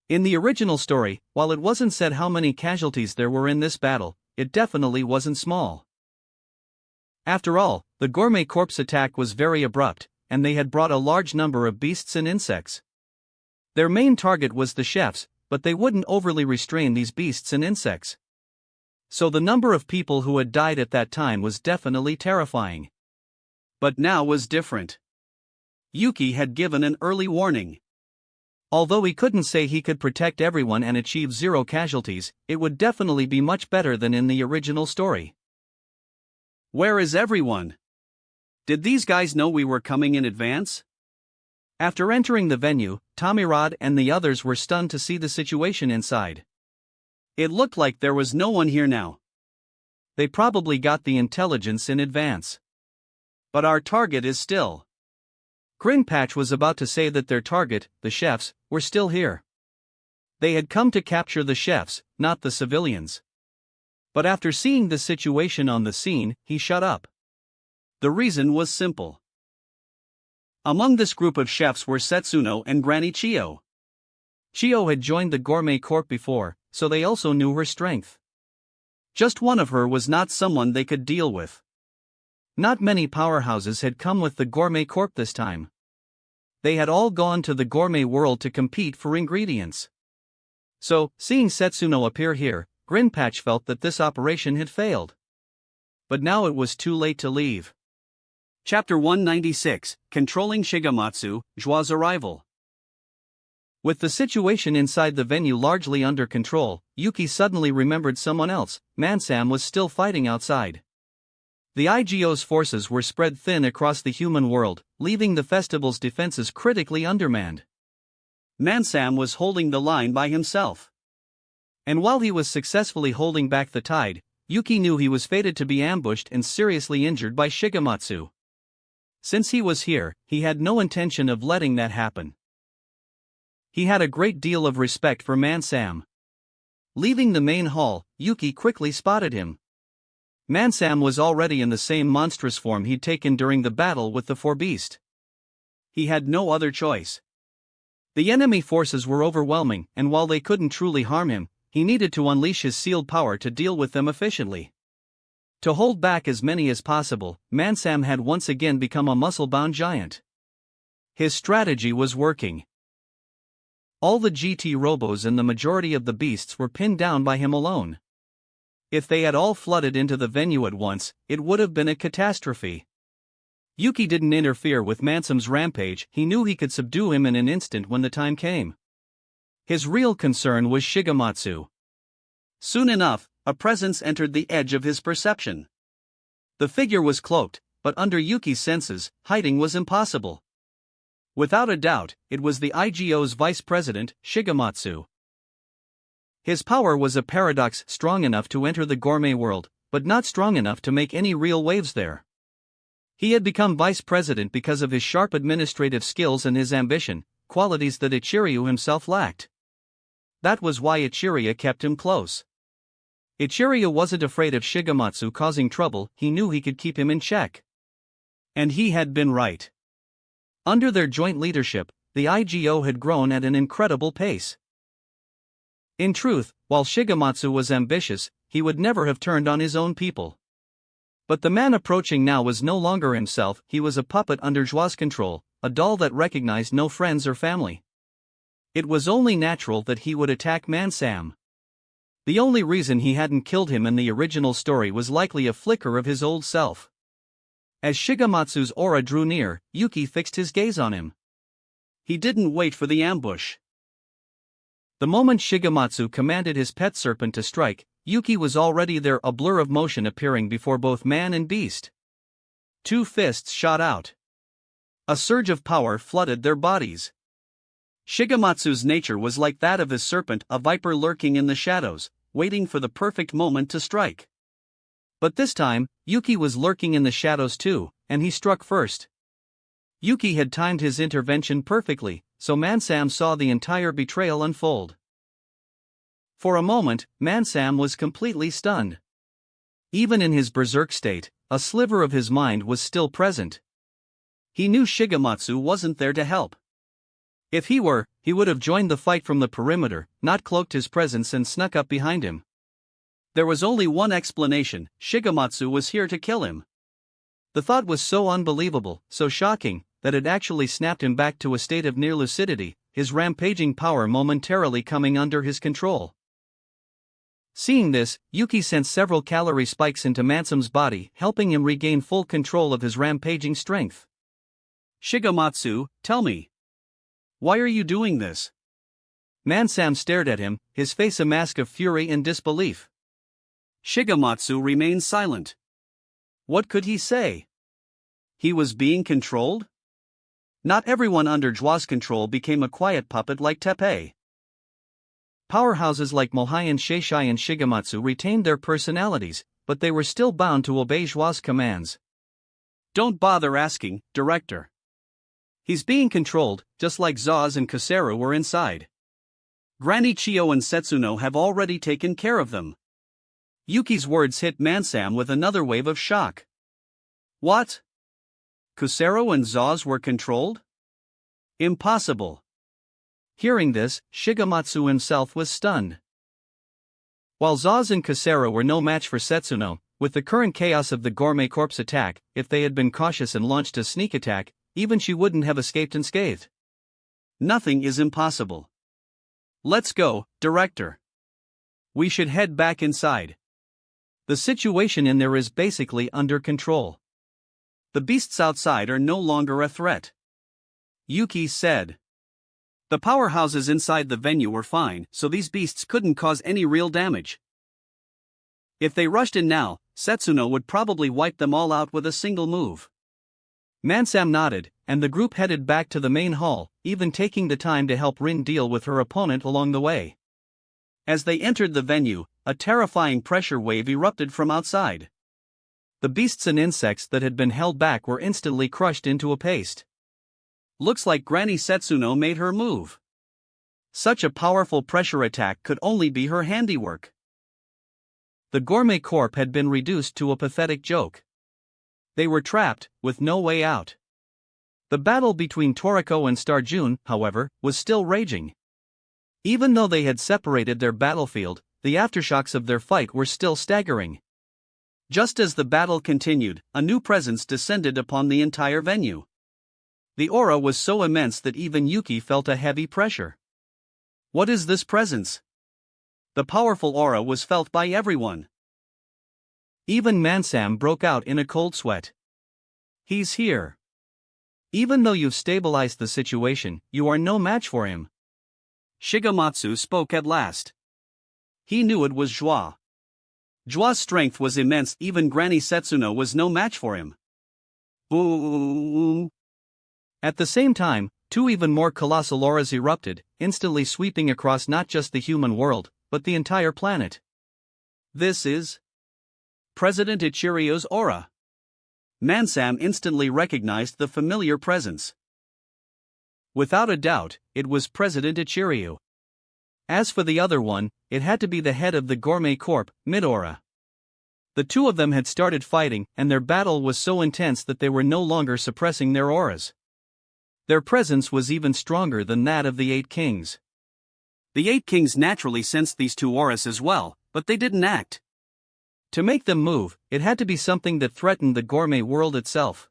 [SPEAKER 2] In the original story, while it wasn't said how many casualties there were in this battle, it definitely wasn't small. After all, the Gourmet Corp's attack was very abrupt, and they had brought a large number of beasts and insects. Their main target was the chefs, but they wouldn't overly restrain these beasts and insects. So the number of people who had died at that time was definitely terrifying. But now was different. Yuki had given an early warning. Although he couldn't say he could protect everyone and achieve 0 casualties, it would definitely be much better than in the original story. "Where is everyone? Did these guys know we were coming in advance?" After entering the venue, Tamirad and the others were stunned to see the situation inside. It looked like there was no one here now. They probably got the intelligence in advance. But our target is still. Grinpatch was about to say that their target, the chefs, were still here. They had come to capture the chefs, not the civilians. But after seeing the situation on the scene, he shut up. The reason was simple. Among this group of chefs were Setsuno and Granny Chiyo. Chiyo had joined the Gourmet Corp before, so they also knew her strength. Just one of her was not someone they could deal with. Not many powerhouses had come with the Gourmet Corp this time. They had all gone to the gourmet world to compete for ingredients. So, seeing Setsuno appear here, Grinpatch felt that this operation had failed. But now it was too late to leave. Chapter 196, Controlling Shigematsu, Joie's Arrival. With the situation inside the venue largely under control, Yuki suddenly remembered someone else. Mansam was still fighting outside. The IGO's forces were spread thin across the human world, leaving the festival's defenses critically undermanned. Mansam was holding the line by himself. And while he was successfully holding back the tide, Yuki knew he was fated to be ambushed and seriously injured by Shigematsu. Since he was here, he had no intention of letting that happen. He had a great deal of respect for Mansam. Leaving the main hall, Yuki quickly spotted him. Mansam was already in the same monstrous form he'd taken during the battle with the Four Beast. He had no other choice. The enemy forces were overwhelming, and while they couldn't truly harm him, he needed to unleash his sealed power to deal with them efficiently.
[SPEAKER 1] To hold back as many as possible, Mansam had once again become a muscle-bound giant. His strategy was working. All the GT robos and the majority of the beasts were pinned down by him alone. If they had all flooded into the venue at once, it would have been a catastrophe. Yuki didn't interfere with Mansam's rampage, he knew he could subdue him in an instant when the time came. His real concern was Shigematsu.
[SPEAKER 2] Soon enough, a presence entered the edge of his perception. The figure was cloaked, but under Yuki's senses, hiding was impossible. Without a doubt, it was the IGO's vice president, Shigematsu. His power was a paradox, strong enough to enter the gourmet world, but not strong enough to make any real waves there. He had become vice president because of his sharp administrative skills and his ambition, qualities that Ichiryu himself lacked. That was why Ichiryu kept him close. Ichiryu wasn't afraid of Shigematsu causing trouble, he knew he could keep him in check. And he had been right. Under their joint leadership, the IGO had grown at an incredible pace. In truth, while Shigematsu was ambitious, he would never have turned on his own people. But the man approaching now was no longer himself, he was a puppet under Joie's control, a doll that recognized no friends or family. It was only natural that he would attack Mansam. The only reason he hadn't killed him in the original story was likely a flicker of his old self. As Shigematsu's aura drew near, Yuki fixed his gaze on him. He didn't wait for the ambush.
[SPEAKER 1] The moment Shigematsu commanded his pet serpent to strike, Yuki was already there, a blur of motion appearing before both man and beast. Two fists shot out. A surge of power flooded their bodies.
[SPEAKER 2] Shigematsu's nature was like that of his serpent, a viper lurking in the shadows, waiting for the perfect moment to strike.
[SPEAKER 1] But this time, Yuki was lurking in the shadows too, and he struck first. Yuki had timed his intervention perfectly, so Mansam saw the entire betrayal unfold. For a moment, Mansam was completely stunned. Even in his berserk state, a sliver of his mind was still present. He knew Shigematsu wasn't there to help. If he were, he would have joined the fight from the perimeter, not cloaked his presence and snuck up behind him.
[SPEAKER 2] There was only one explanation: Shigematsu was here to kill him.
[SPEAKER 1] The thought was so unbelievable, so shocking, that it actually snapped him back to a state of near lucidity, his rampaging power momentarily coming under his control. Seeing this, Yuki sent several calorie spikes into Mansam's body, helping him regain full control of his rampaging strength.
[SPEAKER 2] Shigematsu, tell me. Why are you doing this?
[SPEAKER 1] Mansam stared at him, his face a mask of fury and disbelief.
[SPEAKER 2] Shigematsu remained silent. What could he say? He was being controlled? Not everyone under Joie's control became a quiet puppet like Teppei.
[SPEAKER 1] Powerhouses like Mohai and Seishai and Shigematsu retained their personalities, but they were still bound to obey Joie's commands.
[SPEAKER 2] Don't bother asking, Director. He's being controlled, just like Zaz and Kuseru were inside. Granny Chio and Setsuno have already taken care of them. Yuki's words hit Mansam with another wave of shock. What? Kuseru and Zaz were controlled? Impossible.
[SPEAKER 1] Hearing this, Shigematsu himself was stunned. While Zaz and Kuseru were no match for Setsuno, with the current chaos of the Gourmet Corp's attack, if they had been cautious and launched a sneak attack, even she wouldn't have escaped unscathed.
[SPEAKER 2] Nothing is impossible. Let's go, Director. We should head back inside.
[SPEAKER 1] The situation in there is basically under control.
[SPEAKER 2] The beasts outside are no longer a threat. Yuki said. The powerhouses inside the venue were fine, so these beasts couldn't cause any real damage. If they rushed in now, Setsuno would probably wipe them all out with a single move.
[SPEAKER 1] Mansam nodded, and the group headed back to the main hall, even taking the time to help Rin deal with her opponent along the way.
[SPEAKER 2] As they entered the venue, a terrifying pressure wave erupted from outside.
[SPEAKER 1] The beasts and insects that had been held back were instantly crushed into a paste.
[SPEAKER 2] Looks like Granny Setsuno made her move. Such a powerful pressure attack could only be her handiwork.
[SPEAKER 1] The Gourmet Corp had been reduced to a pathetic joke. They were trapped, with no way out. The battle between Toriko and Starjun, however, was still raging. Even though they had separated their battlefield, the aftershocks of their fight were still staggering.
[SPEAKER 2] Just as the battle continued, a new presence descended upon the entire venue. The aura was so immense that even Yuki felt a heavy pressure. What is this presence? The powerful aura was felt by everyone.
[SPEAKER 1] Even Mansam broke out in a cold sweat. He's here. Even though you've stabilized the situation, you are no match for him.
[SPEAKER 2] Shigematsu spoke at last. He knew it was Joie. Joie's strength was immense, even Granny Setsuno was no match for him. Boom!
[SPEAKER 1] At the same time, two even more colossal auras erupted, instantly sweeping across not just the human world, but the entire planet.
[SPEAKER 2] This is President Ichiryo's aura. Mansam instantly recognized the familiar presence.
[SPEAKER 1] Without a doubt, it was President Ichiryo. As for the other one, it had to be the head of the Gourmet Corp, Midora. The two of them had started fighting, and their battle was so intense that they were no longer suppressing their auras. Their presence was even stronger than that of the Eight Kings.
[SPEAKER 2] The Eight Kings naturally sensed these two auras as well, but they didn't act.
[SPEAKER 1] To make them move, it had to be something that threatened the gourmet world itself.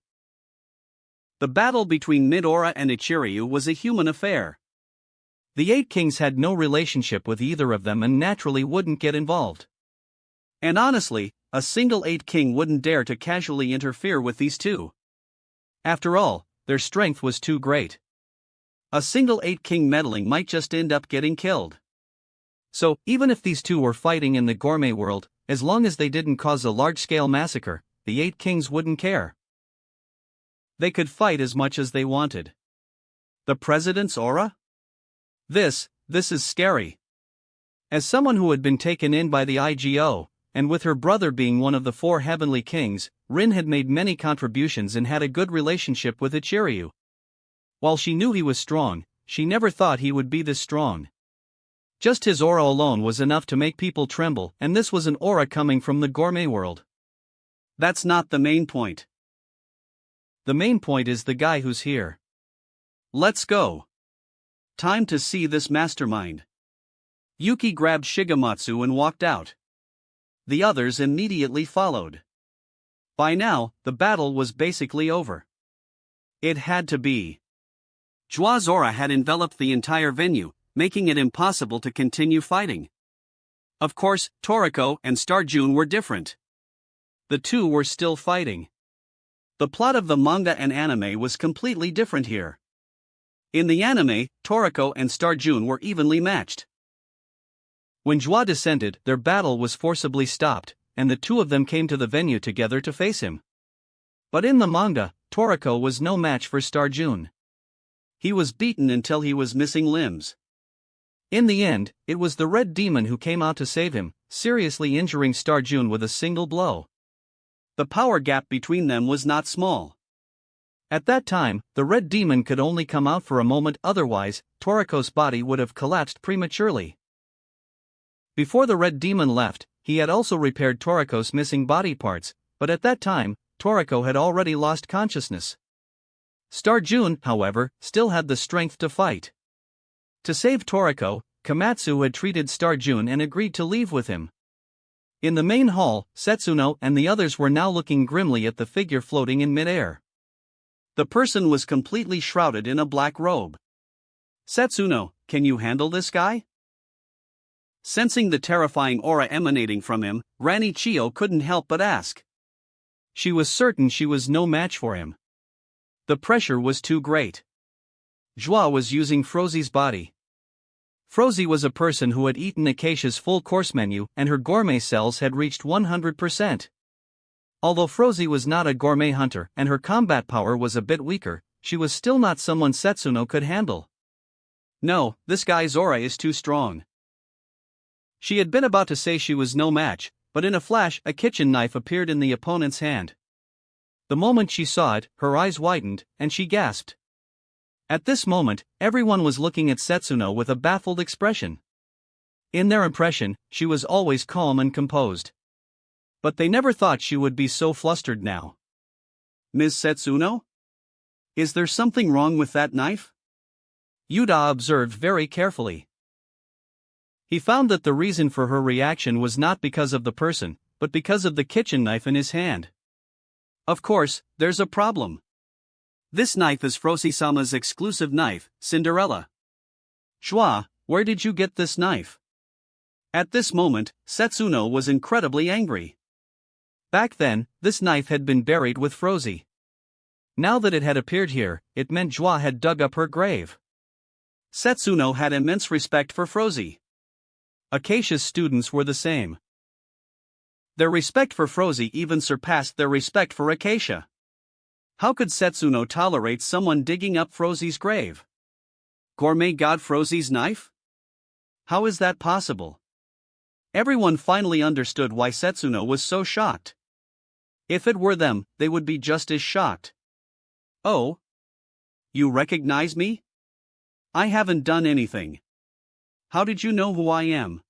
[SPEAKER 2] The battle between Midora and Ichiryo was a human affair.
[SPEAKER 1] The Eight Kings had no relationship with either of them and naturally wouldn't get involved.
[SPEAKER 2] And honestly, a single Eight King wouldn't dare to casually interfere with these two.
[SPEAKER 1] After all, their strength was too great.
[SPEAKER 2] A single Eight King meddling might just end up getting killed.
[SPEAKER 1] So, even if these two were fighting in the gourmet world, as long as they didn't cause a large-scale massacre, the Eight Kings wouldn't care. They could fight as much as they wanted.
[SPEAKER 2] The president's aura?
[SPEAKER 1] This is scary. As someone who had been taken in by the IGO, and with her brother being one of the four heavenly kings, Rin had made many contributions and had a good relationship with Ichiryo. While she knew he was strong, she never thought he would be this strong. Just his aura alone was enough to make people tremble, and this was an aura coming from the gourmet world.
[SPEAKER 2] That's not the main point.
[SPEAKER 1] The main point is the guy who's here.
[SPEAKER 2] Let's go. Time to see this mastermind. Yuki grabbed Shigematsu and walked out. The others immediately followed. By now, the battle was basically over. It had to be. Joie's aura had enveloped the entire venue, making it impossible to continue fighting. Of course, Toriko and Star June were different. The two were still fighting. The plot of the manga and anime was completely different here. In the anime, Toriko and Star June were evenly matched.
[SPEAKER 1] When Joie descended, their battle was forcibly stopped, and the two of them came to the venue together to face him. But in the manga, Toriko was no match for Star June.
[SPEAKER 2] He was beaten until he was missing limbs.
[SPEAKER 1] In the end, it was the Red Demon who came out to save him, seriously injuring Star June with a single blow.
[SPEAKER 2] The power gap between them was not small.
[SPEAKER 1] At that time, the Red Demon could only come out for a moment, otherwise, Toriko's body would have collapsed prematurely. Before the Red Demon left, he had also repaired Toriko's missing body parts, but at that time, Toriko had already lost consciousness. Star June, however, still had the strength to fight. To save Toriko, Komatsu had treated Star June and agreed to leave with him. In the main hall, Setsuno and the others were now looking grimly at the figure floating in midair.
[SPEAKER 2] The person was completely shrouded in a black robe. Setsuno, can you handle this guy? Sensing the terrifying aura emanating from him, Ranny Chio couldn't help but ask.
[SPEAKER 1] She was certain she was no match for him. The pressure was too great. Joie was using Frozie's body. Frozie was a person who had eaten Acacia's full course menu and her gourmet cells had reached 100%. Although Frozie was not a gourmet hunter and her combat power was a bit weaker, she was still not someone Setsuno could handle.
[SPEAKER 2] No, this guy's aura is too strong.
[SPEAKER 1] She had been about to say she was no match, but in a flash a kitchen knife appeared in the opponent's hand. The moment she saw it, her eyes widened, and she gasped. At this moment, everyone was looking at Setsuno with a baffled expression. In their impression, she was always calm and composed. But they never thought she would be so flustered now.
[SPEAKER 2] Ms. Setsuno? Is there something wrong with that knife?
[SPEAKER 1] Yuda observed very carefully. He found that the reason for her reaction was not because of the person, but because of the kitchen knife in his hand.
[SPEAKER 2] Of course, there's a problem. This knife is Frosi-sama's exclusive knife, Cinderella.
[SPEAKER 1] Joie, where did you get this knife?
[SPEAKER 2] At this moment, Setsuno was incredibly angry.
[SPEAKER 1] Back then, this knife had been buried with Frosi. Now that it had appeared here, it meant Joie had dug up her grave.
[SPEAKER 2] Setsuno had immense respect for Frosi.
[SPEAKER 1] Acacia's students were the same.
[SPEAKER 2] Their respect for Frosi even surpassed their respect for Acacia. How could Setsuno tolerate someone digging up Frosi's grave? Gourmet god Frosi's knife? How is that possible? Everyone finally understood why Setsuno was so shocked. If it were them, they would be just as shocked. Oh? You recognize me? I haven't done anything. How did you know who I am?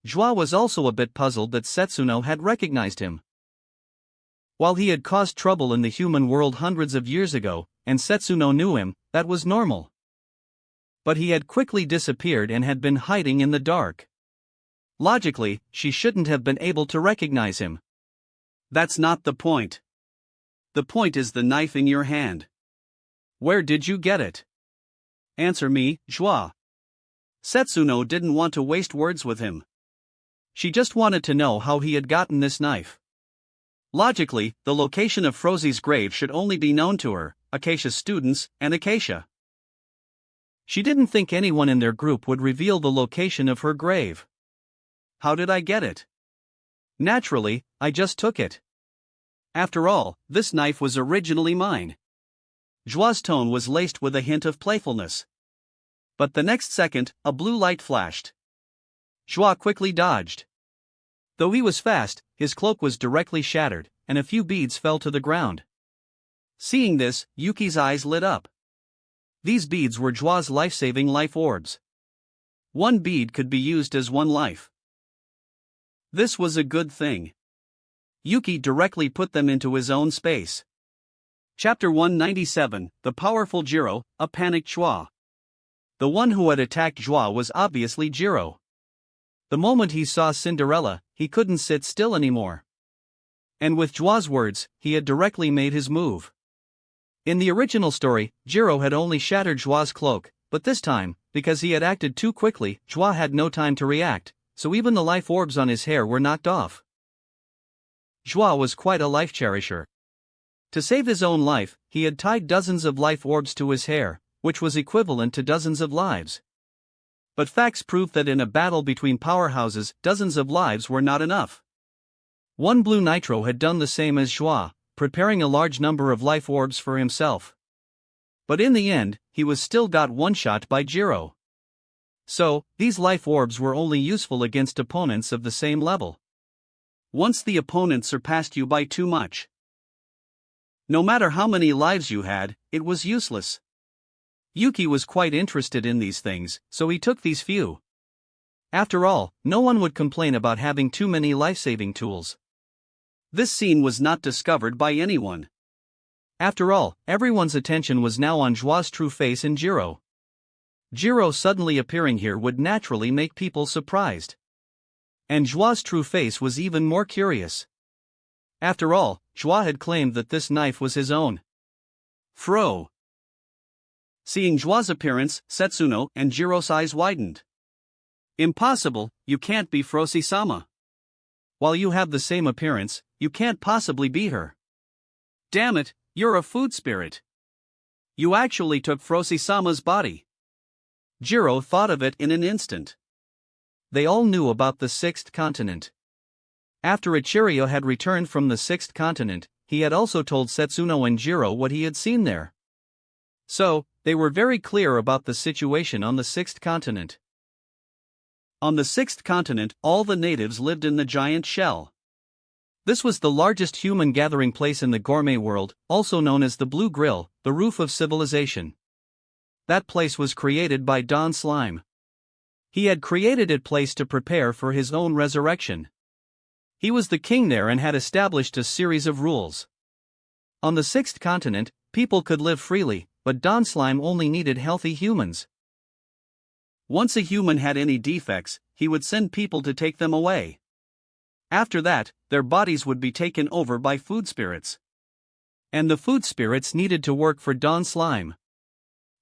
[SPEAKER 1] Joie was also a bit puzzled that Setsuno had recognized him. While he had caused trouble in the human world hundreds of years ago, and Setsuno knew him, that was normal. But he had quickly disappeared and had been hiding in the dark. Logically, she shouldn't have been able to recognize him.
[SPEAKER 2] That's not the point. The point is the knife in your hand.
[SPEAKER 1] Where did you get it?
[SPEAKER 2] Answer me, Joie. Setsuno didn't want to waste words with him.
[SPEAKER 1] She just wanted to know how he had gotten this knife.
[SPEAKER 2] Logically, the location of Frosi's grave should only be known to her, Acacia's students, and Acacia.
[SPEAKER 1] She didn't think anyone in their group would reveal the location of her grave.
[SPEAKER 2] How did I get it?
[SPEAKER 1] Naturally, I just took it.
[SPEAKER 2] After all, this knife was originally mine. Joie's tone was laced with a hint of playfulness. But the next second, a blue light flashed.
[SPEAKER 1] Joie quickly dodged. Though he was fast, his cloak was directly shattered, and a few beads fell to the ground.
[SPEAKER 2] Seeing this, Yuki's eyes lit up.
[SPEAKER 1] These beads were Joie's life-saving life orbs.
[SPEAKER 2] One bead could be used as one life. This was a good thing. Yuki directly put them into his own space. Chapter 197, The Powerful Jiro, A Panicked Joie.
[SPEAKER 1] The one who had attacked Joie was obviously Jiro. The moment he saw Cinderella, he couldn't sit still anymore. And with Joie's words, he had directly made his move. In the original story, Jiro had only shattered Joie's cloak, but this time, because he had acted too quickly, Joie had no time to react, so even the life orbs on his hair were knocked off. Joie was quite a life cherisher. To save his own life, he had tied dozens of life orbs to his hair, which was equivalent to dozens of lives. But facts proved that in a battle between powerhouses, dozens of lives were not enough. One Blue Nitro had done the same as Joie, preparing a large number of life orbs for himself. But in the end, he was still got one-shot by Jiro. So, these life orbs were only useful against opponents of the same level.
[SPEAKER 2] Once the opponent surpassed you by too much. No matter how many lives you had, it was useless.
[SPEAKER 1] Yuki was quite interested in these things, so he took these few. After all, no one would complain about having too many life-saving tools.
[SPEAKER 2] This scene was not discovered by anyone.
[SPEAKER 1] After all, everyone's attention was now on Joie's true face and Jiro. Jiro suddenly appearing here would naturally make people surprised. And Joie's true face was even more curious. After all, Joie had claimed that this knife was his own.
[SPEAKER 2] Fro. Seeing Joie's appearance, Setsuno and Jiro's eyes widened. Impossible, you can't be Frosi-sama.
[SPEAKER 1] While you have the same appearance, you can't possibly be her.
[SPEAKER 2] Damn it, you're a food spirit. You actually took Frosi-sama's body. Jiro thought of it in an instant.
[SPEAKER 1] They all knew about the Sixth Continent. After Ichiryo had returned from the Sixth Continent, he had also told Setsuno and Jiro what he had seen there. So, they were very clear about the situation on the Sixth Continent.
[SPEAKER 2] On the Sixth Continent, all the natives lived in the giant shell.
[SPEAKER 1] This was the largest human gathering place in the gourmet world, also known as the Blue Grill, the roof of civilization. That place was created by Don Slime. He had created that place to prepare for his own resurrection. He was the king there and had established a series of rules. On the Sixth Continent, people could live freely, but Don Slime only needed healthy humans.
[SPEAKER 2] Once a human had any defects, he would send people to take them away. After that, their bodies would be taken over by food spirits. And the food spirits needed to work for Don Slime.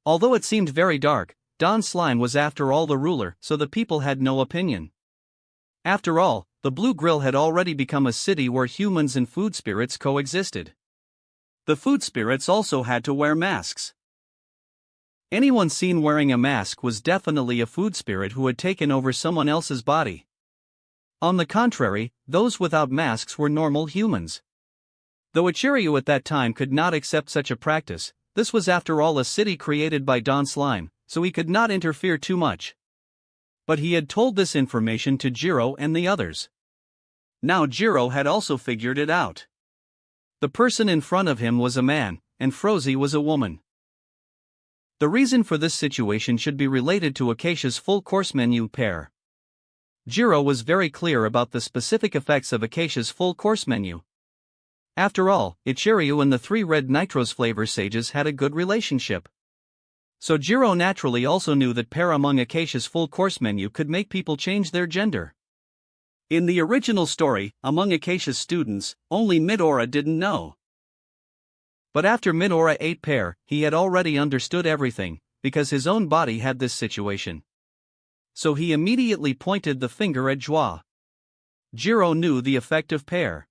[SPEAKER 2] Although it seemed very dark, Don Slime was after all the ruler, so the people had no opinion. After all, the Blue Grill had already become a city where humans and food spirits coexisted. The food spirits also had to wear masks. Anyone seen wearing a mask was definitely a food spirit who had taken over someone else's body. On the contrary, those without masks were normal humans. Though Ichiryu at that time could not accept such a practice, this was after all a city created by Don Slime, so he could not interfere too much. But he had told this information to Jiro and the others. Now Jiro had also figured it out. The person in front of him was a man, and Frozy was a woman. The reason for this situation should be related to Acacia's full course menu pair. Jiro was very clear about the specific effects of Acacia's full course menu. After all, Ichiryu and the 3 red Nitros flavor sages had a good relationship. So Jiro naturally also knew that pair among Acacia's full course menu could make people change their gender. In the original story, among Acacia's students, only Midora didn't know. But after Midora ate pear, he had already understood everything, because his own body had this situation. So he immediately pointed the finger at Joie. Jiro knew the effect of pear.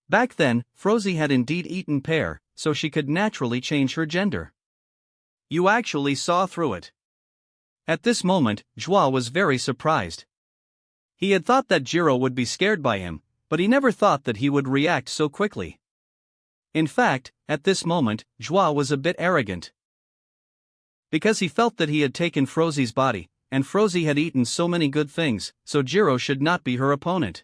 [SPEAKER 2] Back then, Frozy had indeed eaten pear, so she could naturally change her gender. You actually saw through it. At this moment, Joie was very surprised. He had thought that Jiro would be scared by him, but he never thought that he would react so quickly. In fact, at this moment, Joie was a bit arrogant. Because he felt that he had taken Frozy's body, and Frozy had eaten so many good things, so Jiro should not be her opponent.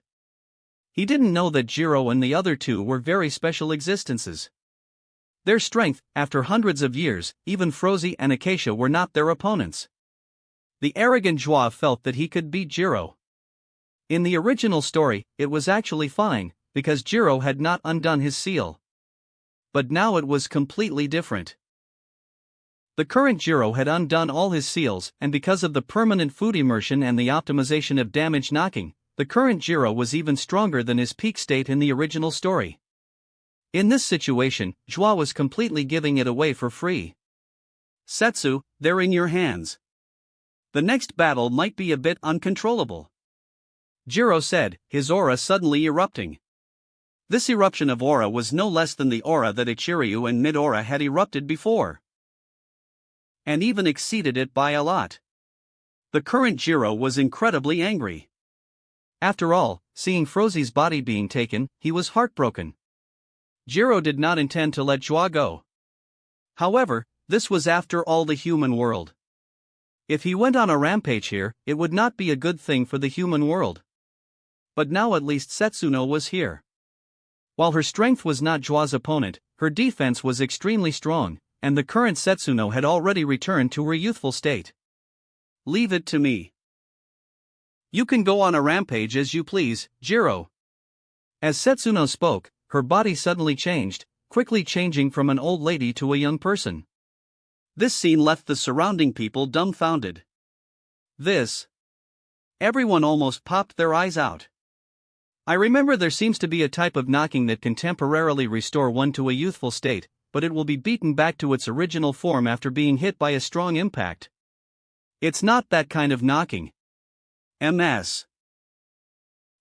[SPEAKER 2] He didn't know that Jiro and the other 2 were very special existences. Their strength, after hundreds of years, even Frozy and Acacia were not their opponents. The arrogant Joie felt that he could beat Jiro. In the original story, it was actually fine, because Jiro had not undone his seal. But now it was completely different. The current Jiro had undone all his seals, and because of the permanent food immersion and the optimization of damage knocking, the current Jiro was even stronger than his peak state in the original story. In this situation, Joie was completely giving it away for free. Setsu, they're in your hands. The next battle might be a bit uncontrollable. Jiro said, his aura suddenly erupting. This eruption of aura was no less than the aura that Ichiryu and Midora had erupted before. And even exceeded it by a lot. The current Jiro was incredibly angry. After all, seeing Frozy's body being taken, he was heartbroken. Jiro did not intend to let Joie go. However, this was after all the human world. If he went on a rampage here, it would not be a good thing for the human world. But now at least Setsuno was here. While her strength was not Joie's opponent, her defense was extremely strong, and the current Setsuno had already returned to her youthful state. Leave it to me. You can go on a rampage as you please, Jiro. As Setsuno spoke, her body suddenly changed, quickly changing from an old lady to a young person. This scene left the surrounding people dumbfounded. Everyone almost popped their eyes out. I remember there seems to be a type of knocking that can temporarily restore one to a youthful state, but it will be beaten back to its original form after being hit by a strong impact. It's not that kind of knocking. MS.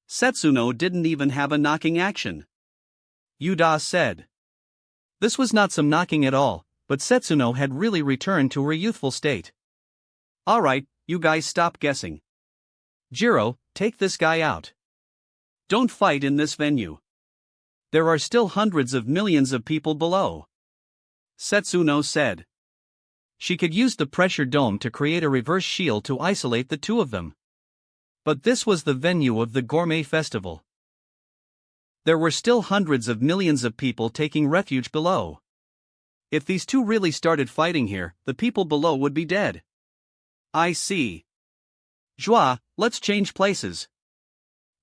[SPEAKER 2] Setsuno didn't even have a knocking action. Yuda said. This was not some knocking at all, but Setsuno had really returned to her youthful state. Alright, you guys stop guessing. Jiro, take this guy out. Don't fight in this venue. There are still hundreds of millions of people below. Setsuno said. She could use the pressure dome to create a reverse shield to isolate the 2 of them. But this was the venue of the gourmet festival. There were still hundreds of millions of people taking refuge below. If these 2 really started fighting here, the people below would be dead. I see. Joie, let's change places.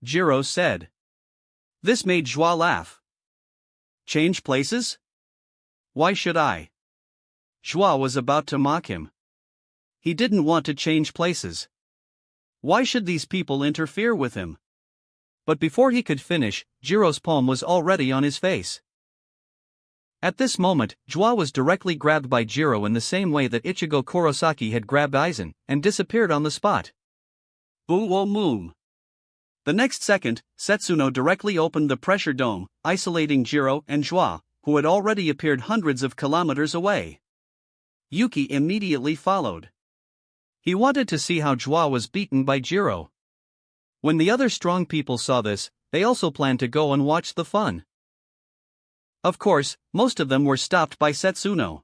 [SPEAKER 2] Jiro said. This made Joie laugh. Change places? Why should I? Joie was about to mock him. He didn't want to change places. Why should these people interfere with him?
[SPEAKER 1] But before he could finish, Jiro's palm was already on his face. At this moment, Joie was directly grabbed by Jiro in the same way that Ichigo Kurosaki had grabbed Aizen, and disappeared on the spot.
[SPEAKER 2] Boom. The next second, Setsuno directly opened the pressure dome, isolating Jiro and Joie, who had already appeared hundreds of kilometers away. Yuki immediately followed. He wanted to see how Joie was beaten by Jiro. When the other strong people saw this, they also planned to go and watch the fun. Of course, most of them were stopped by Setsuno.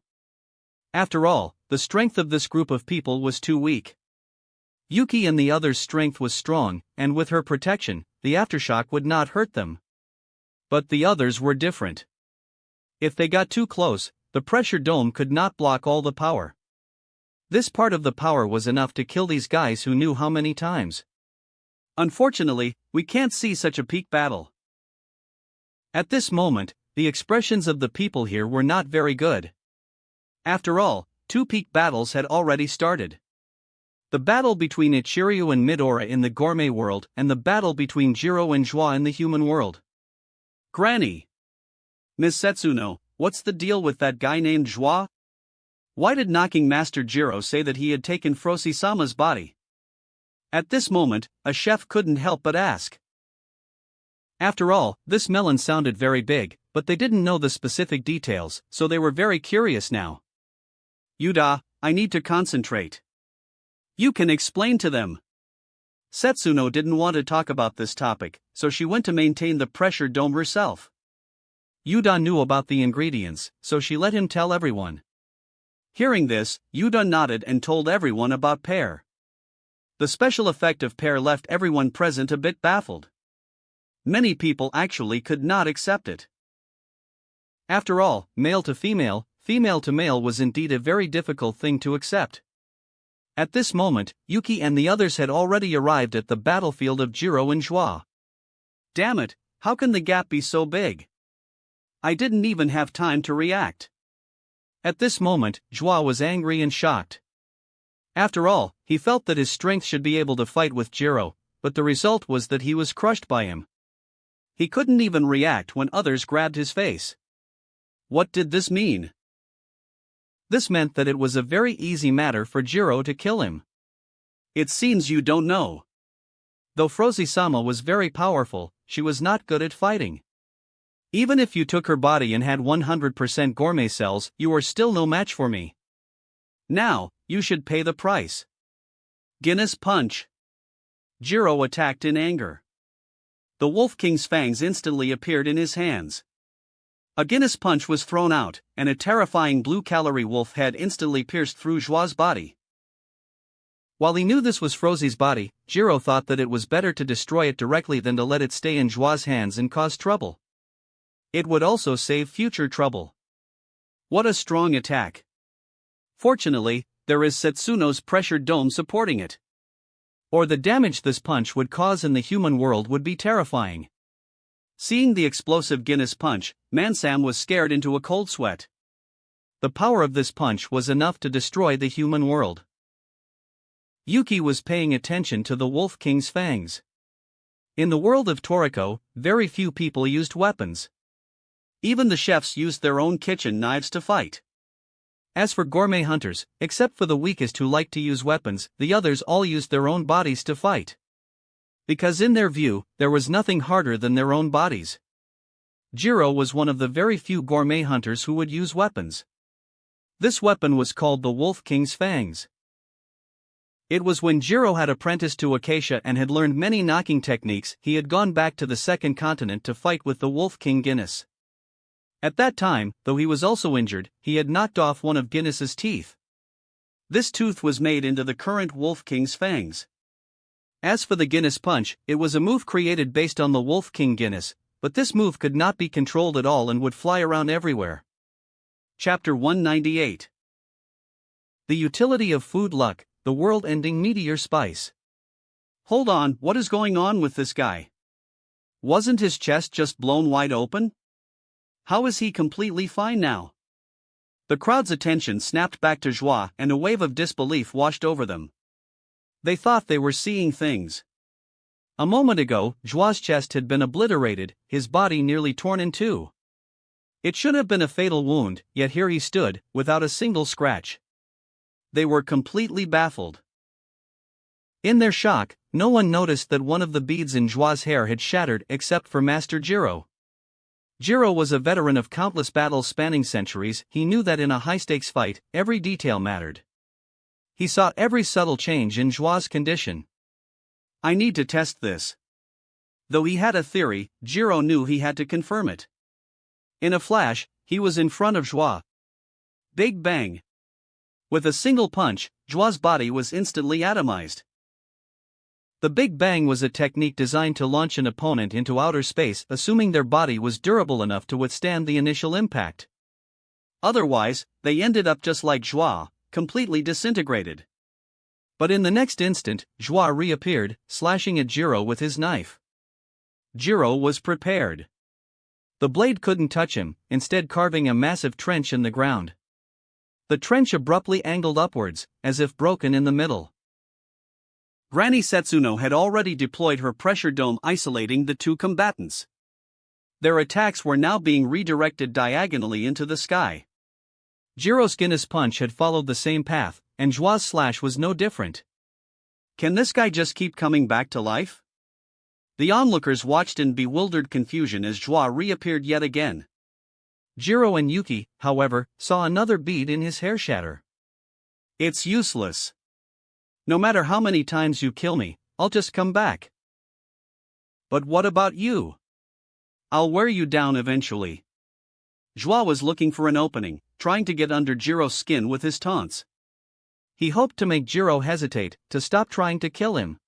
[SPEAKER 2] After all, the strength of this group of people was too weak. Yuki and the others' strength was strong, and with her protection, the aftershock would not hurt them. But the others were different. If they got too close, the pressure dome could not block all the power. This part of the power was enough to kill these guys who knew how many times. Unfortunately, we can't see such a peak battle. At this moment, the expressions of the people here were not very good. After all, 2 peak battles had already started. The battle between Ichiryu and Midora in the gourmet world, and the battle between Jiro and Joie in the human world. Granny! Miss Setsuno, what's the deal with that guy named Joie? Why did Knocking Master Jiro say that he had taken Frosi-sama's body? At this moment, a chef couldn't help but ask.
[SPEAKER 1] After all, this melon sounded very big, but they didn't know the specific details, so they were very curious now.
[SPEAKER 2] Yuda, I need to concentrate. You can explain to them. Setsuno didn't want to talk about this topic, so she went to maintain the pressure dome herself.
[SPEAKER 1] Yuda knew about the ingredients, so she let him tell everyone.
[SPEAKER 2] Hearing this, Yuda nodded and told everyone about pear. The special effect of pear left everyone present a bit baffled. Many people actually could not accept it. After all, male to female to male was indeed a very difficult thing to accept. At this moment, Yuki and the others had already arrived at the battlefield of Jiro and Joie. Damn it, how can the gap be so big? I didn't even have time to react.
[SPEAKER 1] At this moment, Joie was angry and shocked. After all, he felt that his strength should be able to fight with Jiro, but the result was that he was crushed by him. He couldn't even react when others grabbed his face. What did this mean? This meant that it was a very easy matter for Jiro to kill him.
[SPEAKER 2] It seems you don't know.
[SPEAKER 1] Though Frosi-sama was very powerful, she was not good at fighting. Even if you took her body and had 100% gourmet cells, you are still no match for me.
[SPEAKER 2] Now, you should pay the price. Guinness punch. Jiro attacked in anger. The Wolf King's fangs instantly appeared in his hands. A Guinness punch was thrown out, and a terrifying blue-calorie wolf head instantly pierced through Joie's body. While he knew this was Frosi's body, Jiro thought that it was better to destroy it directly than to let it stay in Joie's hands and cause trouble. It would also save future trouble. What a strong attack. Fortunately, there is Setsuno's pressure dome supporting it.
[SPEAKER 1] Or the damage this punch would cause in the human world would be terrifying.
[SPEAKER 2] Seeing the explosive Guinness punch, Mansam was scared into a cold sweat.
[SPEAKER 1] The power of this punch was enough to destroy the human world. Yuki was paying attention to the Wolf King's fangs. In the world of Toriko, very few people used weapons.
[SPEAKER 2] Even the chefs used their own kitchen knives to fight.
[SPEAKER 1] As for gourmet hunters, except for the weakest who liked to use weapons, the others all used their own bodies to fight. Because in their view, there was nothing harder than their own bodies. Jiro was one of the very few gourmet hunters who would use weapons. This weapon was called the Wolf King's fangs. It was when Jiro had apprenticed to Acacia and had learned many knocking techniques, he had gone back to the second continent to fight with the Wolf King Guinness. At that time, though he was also injured, he had knocked off one of Guinness's teeth. This tooth was made into the current Wolf King's fangs. As for the Guinness punch, it was a move created based on the Wolf King Guinness, but this move could not be controlled at all and would fly around everywhere.
[SPEAKER 2] Chapter 198.
[SPEAKER 1] The Utility of Food Luck, the World-Ending Meteor Spice.
[SPEAKER 2] Hold on, what is going on with this guy? Wasn't his chest just blown wide open? How is he completely fine now? The crowd's attention snapped back to Joie and a wave of disbelief washed over them. They thought they were seeing things.
[SPEAKER 1] A moment ago, Joie's chest had been obliterated, his body nearly torn in two. It should have been a fatal wound, yet here he stood, without a single scratch. They were completely baffled. In their shock, no one noticed that one of the beads in Joie's hair had shattered except for Master Jiro. Jiro was a veteran of countless battles spanning centuries. He knew that in a high-stakes fight, every detail mattered. He saw every subtle change in Joie's condition.
[SPEAKER 2] I need to test this. Though he had a theory, Jiro knew he had to confirm it. In a flash, he was in front of Joie. Big bang. With a single punch, Joie's body was instantly atomized.
[SPEAKER 1] The Big Bang was a technique designed to launch an opponent into outer space, assuming their body was durable enough to withstand the initial impact.
[SPEAKER 2] Otherwise, they ended up just like Joie, completely disintegrated.
[SPEAKER 1] But in the next instant, Joie reappeared, slashing at Jiro with his knife. Jiro was prepared. The blade couldn't touch him, instead carving a massive trench in the ground. The trench abruptly angled upwards, as if broken in the middle.
[SPEAKER 2] Granny Setsuno had already deployed her pressure dome isolating the two combatants. Their attacks were now being redirected diagonally into the sky.
[SPEAKER 1] Jiro's Guinness punch had followed the same path, and Joie's slash was no different.
[SPEAKER 2] Can this guy just keep coming back to life? The onlookers watched in bewildered confusion as Joie reappeared yet again.
[SPEAKER 1] Jiro and Yuki, however, saw another bead in his hair shatter.
[SPEAKER 2] It's useless. No matter how many times you kill me, I'll just come back. But what about you? I'll wear you down eventually. Joie was looking for an opening, trying to get under Jiro's skin with his taunts.
[SPEAKER 1] He hoped to make Jiro hesitate, to stop trying to kill him.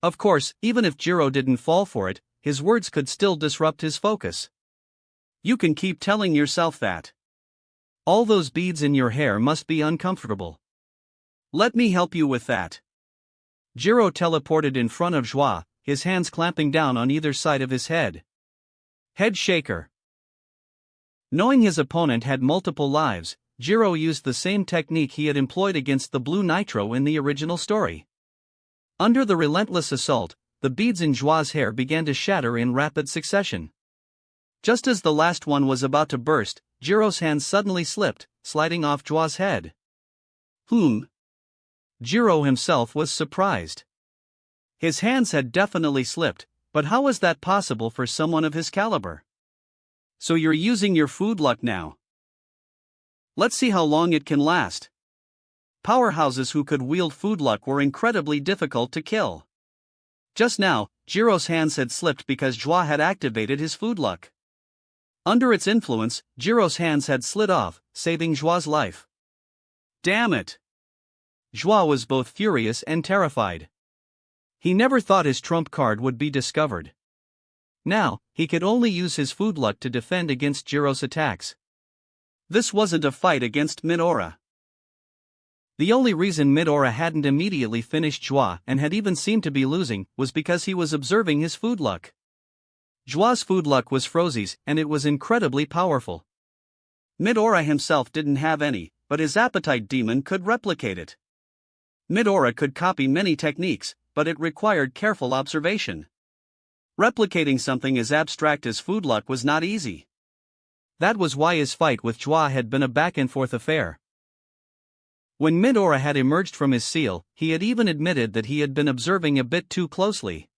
[SPEAKER 1] Of course, even if Jiro didn't fall for it, his words could still disrupt his focus.
[SPEAKER 2] You can keep telling yourself that.
[SPEAKER 1] All those beads in your hair must be uncomfortable.
[SPEAKER 2] Let me help you with that.
[SPEAKER 1] Jiro teleported in front of Joie, his hands clamping down on either side of his head. Head shaker. Knowing his opponent had multiple lives, Jiro used the same technique he had employed against the Blue Nitro in the original story. Under the relentless assault, the beads in Joie's hair began to shatter in rapid succession. Just as the last one was about to burst, Jiro's hand suddenly slipped, sliding off Joie's head. Jiro himself was surprised. His hands had definitely slipped, but how was that possible for someone of his caliber?
[SPEAKER 2] So you're using your food luck now. Let's see how long it can last. Powerhouses who could wield food luck were incredibly difficult to kill. Just now, Jiro's hands had slipped because Joie had activated his food luck. Under its influence, Jiro's hands had slid off, saving Joie's life. Damn it!
[SPEAKER 1] Joie was both furious and terrified. He never thought his trump card would be discovered. Now, he could only use his food luck to defend against Jiro's attacks.
[SPEAKER 2] This wasn't a fight against Midora.
[SPEAKER 1] The only reason Midora hadn't immediately finished Joie and had even seemed to be losing was because he was observing his food luck. Joie's food luck was Frozie's, and it was incredibly powerful.
[SPEAKER 2] Midora himself didn't have any, but his appetite demon could replicate it. Midora could copy many techniques, but it required careful observation. Replicating something as abstract as food luck was not easy.
[SPEAKER 1] That was why his fight with Joie had been a back-and-forth affair. When Midora had emerged from his seal, he had even admitted that he had been observing a bit too closely.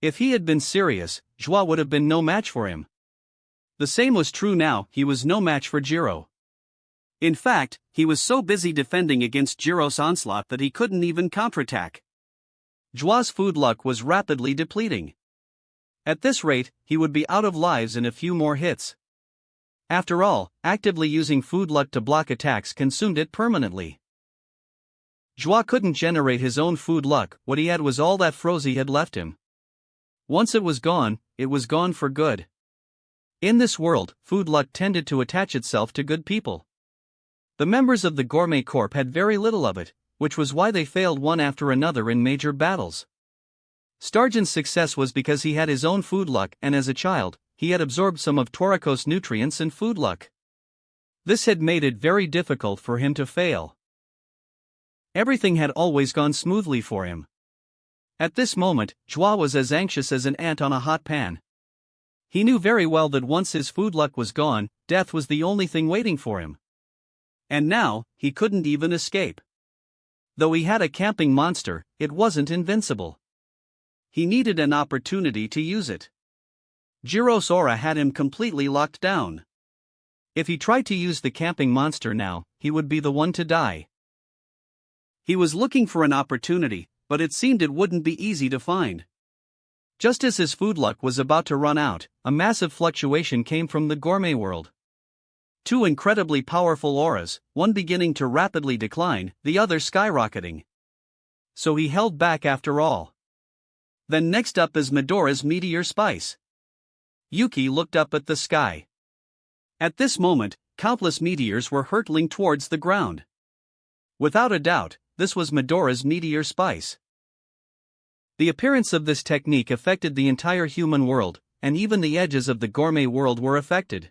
[SPEAKER 1] If he had been serious, Joie would have been no match for him. The same was true now, he was no match for Jiro.
[SPEAKER 2] In fact, he was so busy defending against Jiro's onslaught that he couldn't even counterattack.
[SPEAKER 1] Joie's food luck was rapidly depleting. At this rate, he would be out of lives in a few more hits. After all, actively using food luck to block attacks consumed it permanently. Joie couldn't generate his own food luck, what he had was all that Frozie had left him. Once it was gone for good. In this world, food luck tended to attach itself to good people. The members of the Gourmet Corp had very little of it, which was why they failed one after another in major battles. Stargen's success was because he had his own food luck, and as a child, he had absorbed some of Toriko's nutrients and food luck. This had made it very difficult for him to fail. Everything had always gone smoothly for him. At this moment, Joie was as anxious as an ant on a hot pan. He knew very well that once his food luck was gone, death was the only thing waiting for him. And now, he couldn't even escape. Though he had a camping monster, it wasn't invincible. He needed an opportunity to use it. Jiro's aura had him completely locked down. If he tried to use the camping monster now, he would be the one to die. He was looking for an opportunity, but it seemed it wouldn't be easy to find. Just as his food luck was about to run out, a massive fluctuation came from the gourmet world. Two incredibly powerful auras, one beginning to rapidly decline, the other skyrocketing. So he held back after all. Then next up is Midoriya's meteor spice. Yuki looked up at the sky. At this moment, countless meteors were hurtling towards the ground. Without a doubt, this was Midoriya's meteor spice. The appearance of this technique affected the entire human world, and even the edges of the gourmet world were affected.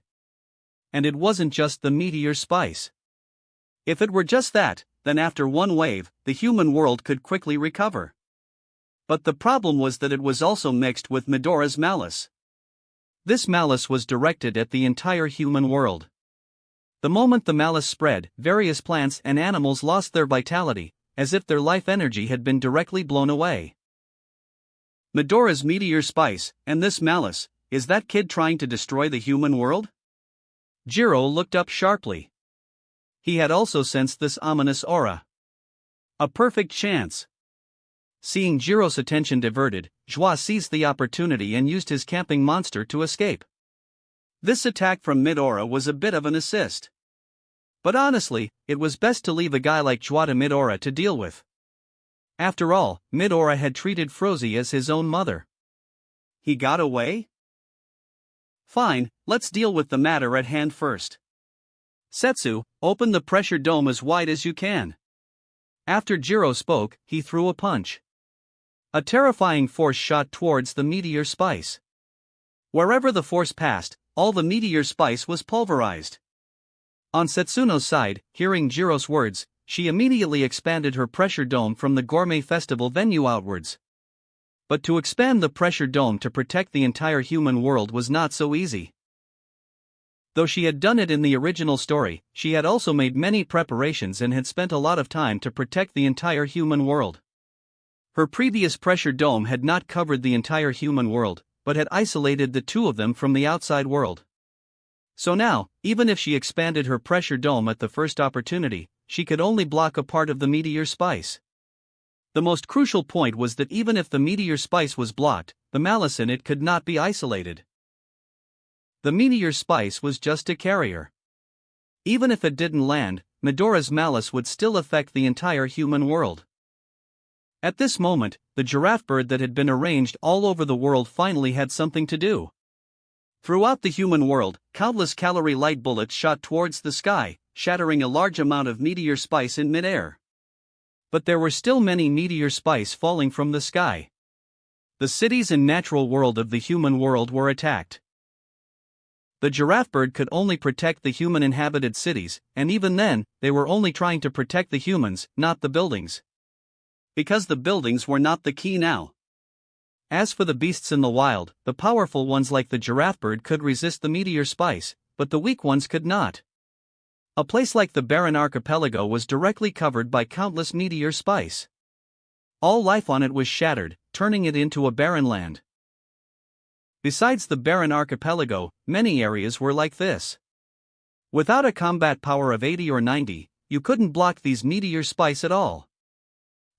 [SPEAKER 1] And it wasn't just the meteor spice. If it were just that, then after one wave, the human world could quickly recover. But the problem was that it was also mixed with Midoriya's malice. This malice was directed at the entire human world. The moment the malice spread, various plants and animals lost their vitality, as if their life energy had been directly blown away. Midoriya's meteor spice, and this malice, is that kid trying to destroy the human world? Jiro looked up sharply. He had also sensed this ominous aura. A perfect chance. Seeing Jiro's attention diverted, Joie seized the opportunity and used his camping monster to escape. This attack from Midoriya was a bit of an assist. But honestly, it was best to leave a guy like Joie to Midoriya to deal with. After all, Midoriya had treated Frozy as his own mother. He got away? Fine, let's deal with the matter at hand first. Setsu, open the pressure dome as wide as you can. After Jiro spoke, he threw a punch. A terrifying force shot towards the meteor spice. Wherever the force passed, all the meteor spice was pulverized. On Setsuno's side, hearing Jiro's words, she immediately expanded her pressure dome from the gourmet festival venue outwards. But to expand the pressure dome to protect the entire human world was not so easy. Though she had done it in the original story, she had also made many preparations and had spent a lot of time to protect the entire human world. Her previous pressure dome had not covered the entire human world, but had isolated the two of them from the outside world. So now, even if she expanded her pressure dome at the first opportunity, she could only block a part of the meteor spice. The most crucial point was that even if the meteor spice was blocked, the malice in it could not be isolated. The meteor spice was just a carrier. Even if it didn't land, Midoriya's malice would still affect the entire human world. At this moment, the giraffe bird that had been arranged all over the world finally had something to do. Throughout the human world, countless calorie light bullets shot towards the sky, shattering a large amount of meteor spice in midair. But there were still many meteor spice falling from the sky. The cities and natural world of the human world were attacked. The giraffe bird could only protect the human-inhabited cities, and even then, they were only trying to protect the humans, not the buildings. Because the buildings were not the key now. As for the beasts in the wild, the powerful ones like the giraffe bird could resist the meteor spice, but the weak ones could not. A place like the barren archipelago was directly covered by countless meteor spice. All life on it was shattered, turning it into a barren land. Besides the barren archipelago, many areas were like this. Without a combat power of 80 or 90, you couldn't block these meteor spice at all.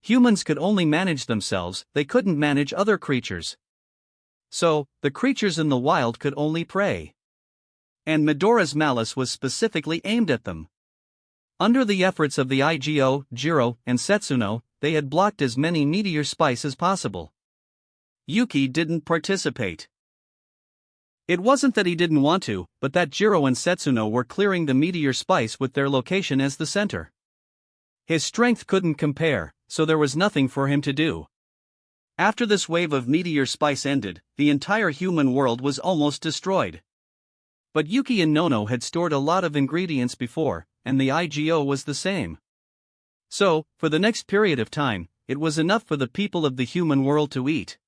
[SPEAKER 1] Humans could only manage themselves, they couldn't manage other creatures. So, the creatures in the wild could only prey. And Midoriya's malice was specifically aimed at them. Under the efforts of the IGO, Jiro, and Setsuno, they had blocked as many meteor spice as possible. Yuki didn't participate. It wasn't that he didn't want to, but that Jiro and Setsuno were clearing the meteor spice with their location as the center. His strength couldn't compare, so there was nothing for him to do. After this wave of meteor spice ended, the entire human world was almost destroyed. But Yuki and Nono had stored a lot of ingredients before, and the IGO was the same. So, for the next period of time, it was enough for the people of the human world to eat.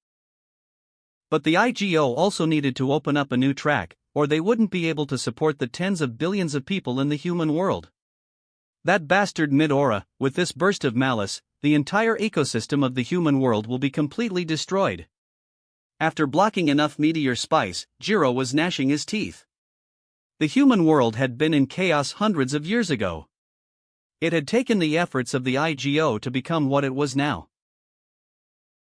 [SPEAKER 1] But the IGO also needed to open up a new track, or they wouldn't be able to support the tens of billions of people in the human world. That bastard Midora, with this burst of malice, the entire ecosystem of the human world will be completely destroyed. After blocking enough meteor spice, Jiro was gnashing his teeth. The human world had been in chaos hundreds of years ago. It had taken the efforts of the IGO to become what it was now.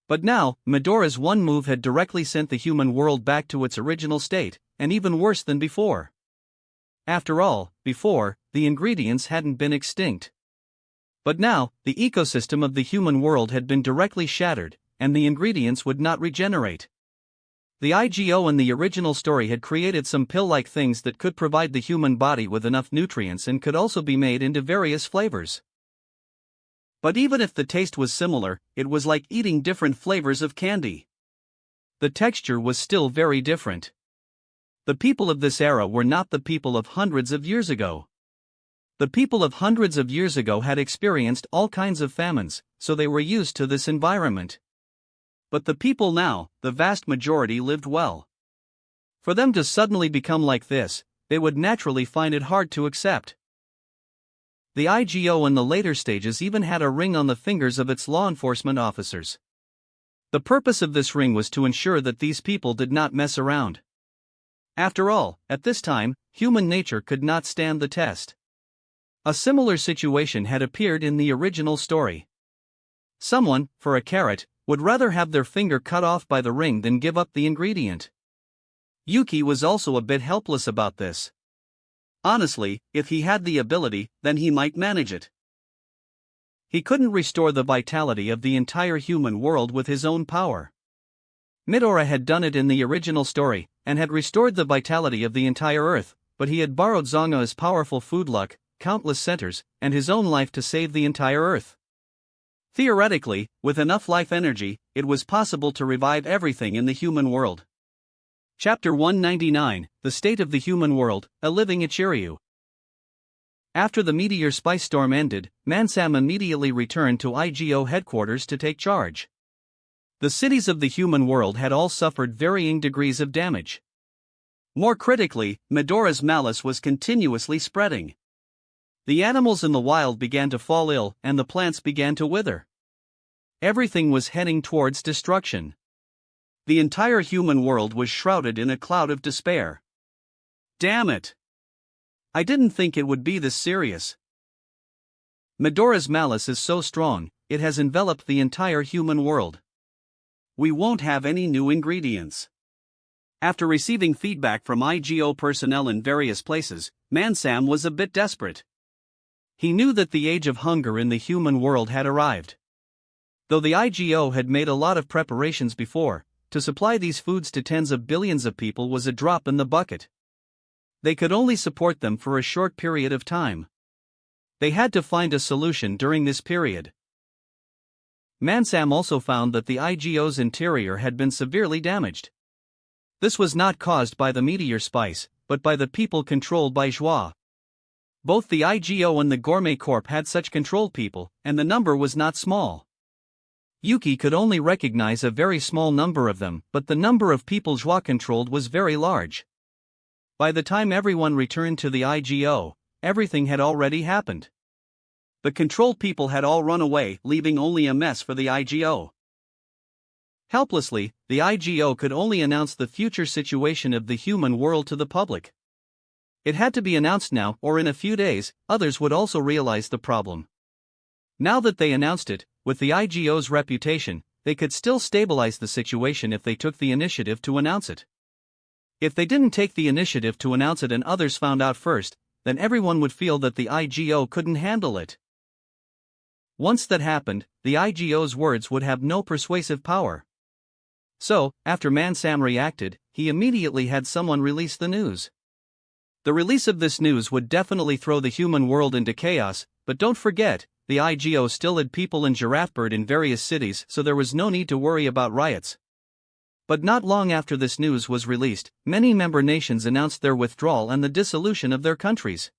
[SPEAKER 1] But now, Midora's one move had directly sent the human world back to its original state, and even worse than before. After all, before, the ingredients hadn't been extinct. But now, the ecosystem of the human world had been directly shattered, and the ingredients would not regenerate. The IGO in the original story had created some pill-like things that could provide the human body with enough nutrients and could also be made into various flavors. But even if the taste was similar, it was like eating different flavors of candy. The texture was still very different. The people of this era were not the people of hundreds of years ago. The people of hundreds of years ago had experienced all kinds of famines, so they were used to this environment. But the people now, the vast majority, lived well. For them to suddenly become like this, they would naturally find it hard to accept. The IGO in the later stages even had a ring on the fingers of its law enforcement officers. The purpose of this ring was to ensure that these people did not mess around. After all, at this time, human nature could not stand the test. A similar situation had appeared in the original story. Someone, for a carrot, would rather have their finger cut off by the ring than give up the ingredient. Yuki was also a bit helpless about this. Honestly, if he had the ability, then he might manage it. He couldn't restore the vitality of the entire human world with his own power. Midora had done it in the original story, and had restored the vitality of the entire Earth, but he had borrowed Zonga's powerful food luck, countless centers, and his own life to save the entire Earth. Theoretically, with enough life energy, it was possible to revive everything in the human world. Chapter 199, The State of the Human World, A Living Ichiryu. After the meteor spice storm ended, Mansam immediately returned to IGO headquarters to take charge. The cities of the human world had all suffered varying degrees of damage. More critically, Midora's malice was continuously spreading. The animals in the wild began to fall ill, and the plants began to wither. Everything was heading towards destruction. The entire human world was shrouded in a cloud of despair. Damn it! I didn't think it would be this serious. Midora's malice is so strong, it has enveloped the entire human world. We won't have any new ingredients. After receiving feedback from IGO personnel in various places, Mansam was a bit desperate. He knew that the age of hunger in the human world had arrived. Though the IGO had made a lot of preparations before, to supply these foods to tens of billions of people was a drop in the bucket. They could only support them for a short period of time. They had to find a solution during this period. Mansam also found that the IGO's interior had been severely damaged. This was not caused by the meteor spice, but by the people controlled by Joie. Both the IGO and the Gourmet Corp had such controlled people, and the number was not small. Yuki could only recognize a very small number of them, but the number of people Joie controlled was very large. By the time everyone returned to the IGO, everything had already happened. The controlled people had all run away, leaving only a mess for the IGO. Helplessly, the IGO could only announce the future situation of the human world to the public. It had to be announced now, or in a few days, others would also realize the problem. Now that they announced it, with the IGO's reputation, they could still stabilize the situation if they took the initiative to announce it. If they didn't take the initiative to announce it and others found out first, then everyone would feel that the IGO couldn't handle it. Once that happened, the IGO's words would have no persuasive power. So, after Mansam reacted, he immediately had someone release the news. The release of this news would definitely throw the human world into chaos, but don't forget, the IGO still had people in Giraffebird in various cities, so there was no need to worry about riots. But not long after this news was released, many member nations announced their withdrawal and the dissolution of their countries.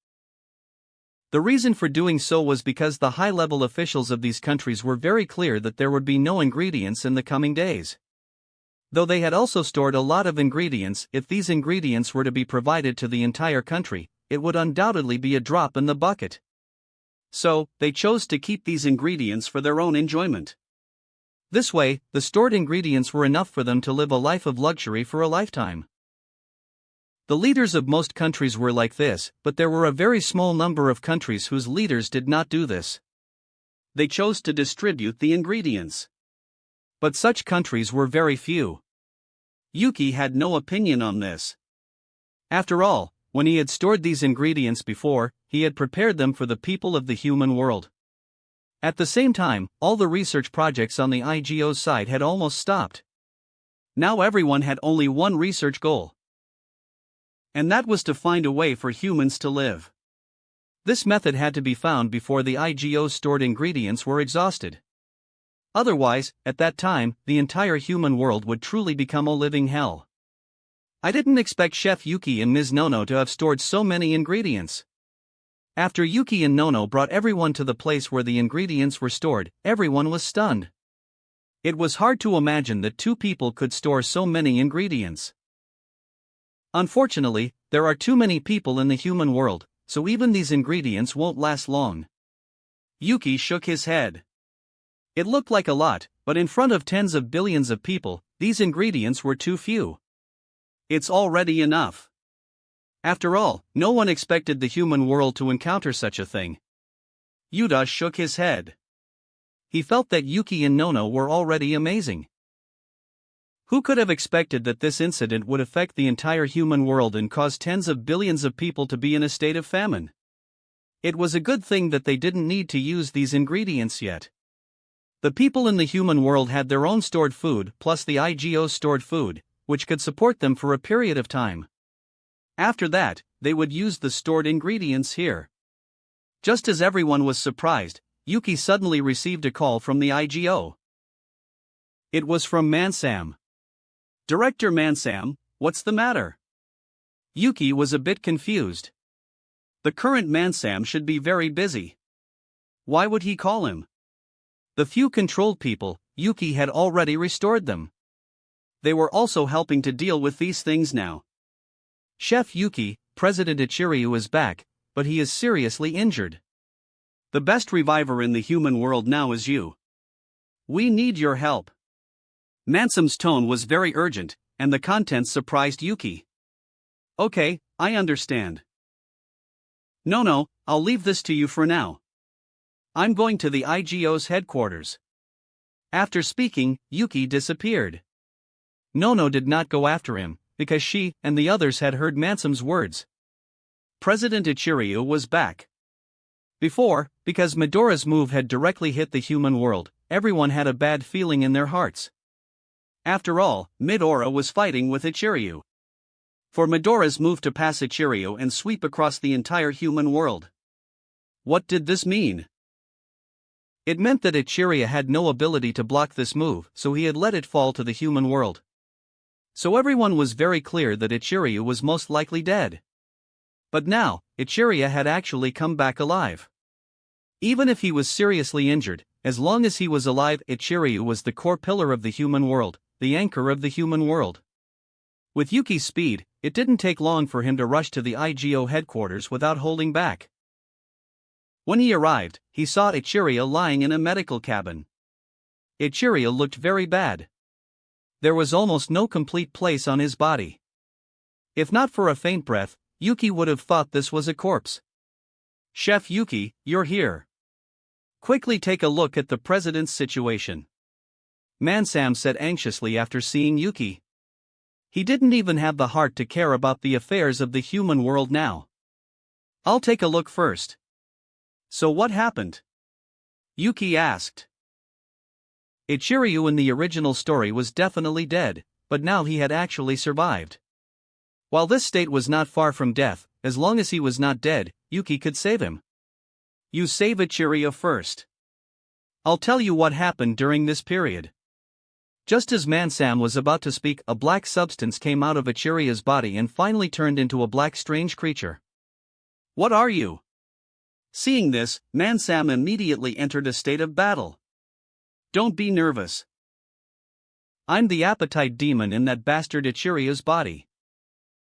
[SPEAKER 1] The reason for doing so was because the high-level officials of these countries were very clear that there would be no ingredients in the coming days. Though they had also stored a lot of ingredients, if these ingredients were to be provided to the entire country, it would undoubtedly be a drop in the bucket. So, they chose to keep these ingredients for their own enjoyment. This way, the stored ingredients were enough for them to live a life of luxury for a lifetime. The leaders of most countries were like this, but there were a very small number of countries whose leaders did not do this. They chose to distribute the ingredients. But such countries were very few. Yuki had no opinion on this. After all, when he had stored these ingredients before, he had prepared them for the people of the human world. At the same time, all the research projects on the IGO's side had almost stopped. Now everyone had only one research goal. And that was to find a way for humans to live. This method had to be found before the IGO's stored ingredients were exhausted. Otherwise, at that time, the entire human world would truly become a living hell. I didn't expect Chef Yuki and Ms. Nono to have stored so many ingredients. After Yuki and Nono brought everyone to the place where the ingredients were stored, everyone was stunned. It was hard to imagine that two people could store so many ingredients. Unfortunately, there are too many people in the human world, so even these ingredients won't last long. Yuki shook his head. It looked like a lot, but in front of tens of billions of people, these ingredients were too few. It's already enough. After all, no one expected the human world to encounter such a thing. Yuta shook his head. He felt that Yuki and Nono were already amazing. Who could have expected that this incident would affect the entire human world and cause tens of billions of people to be in a state of famine? It was a good thing that they didn't need to use these ingredients yet. The people in the human world had their own stored food plus the IGO's stored food, which could support them for a period of time. After that, they would use the stored ingredients here. Just as everyone was surprised, Yuki suddenly received a call from the IGO. It was from Mansam. Director Mansam, what's the matter? Yuki was a bit confused. The current Mansam should be very busy. Why would he call him? The few controlled people, Yuki had already restored them. They were also helping to deal with these things now. Chef Yuki, President Ichiryu is back, but he is seriously injured. The best reviver in the human world now is you. We need your help. Mansam's tone was very urgent, and the contents surprised Yuki. Okay, I understand. No, I'll leave this to you for now. I'm going to the IGO's headquarters. After speaking, Yuki disappeared. Nono did not go after him, because she and the others had heard Mansam's words. President Ichiryu was back. Before, because Midoriya's move had directly hit the human world, everyone had a bad feeling in their hearts. After all, Midoriya was fighting with Ichiryu. For Midoriya's move to pass Ichiryu and sweep across the entire human world. What did this mean? It meant that Ichiryu had no ability to block this move, so he had let it fall to the human world. So everyone was very clear that Ichiryu was most likely dead. But now, Ichiryu had actually come back alive. Even if he was seriously injured, as long as he was alive, Ichiryu was the core pillar of the human world, the anchor of the human world. With Yuki's speed, it didn't take long for him to rush to the IGO headquarters without holding back. When he arrived, he saw Ichiryu lying in a medical cabin. Ichiryu looked very bad. There was almost no complete place on his body. If not for a faint breath, Yuki would have thought this was a corpse. Chef Yuki, you're here. Quickly take a look at the president's situation. Mansam said anxiously after seeing Yuki. He didn't even have the heart to care about the affairs of the human world now. I'll take a look first. So what happened? Yuki asked. Ichiryu in the original story was definitely dead, but now he had actually survived. While this state was not far from death, as long as he was not dead, Yuki could save him. You save Ichiryu first. I'll tell you what happened during this period. Just as Mansam was about to speak, a black substance came out of Ichiryu's body and finally turned into a black strange creature. What are you?
[SPEAKER 2] Seeing this, Mansam immediately entered a state of battle. Don't be nervous. I'm the appetite demon in that bastard Ichiryo's body.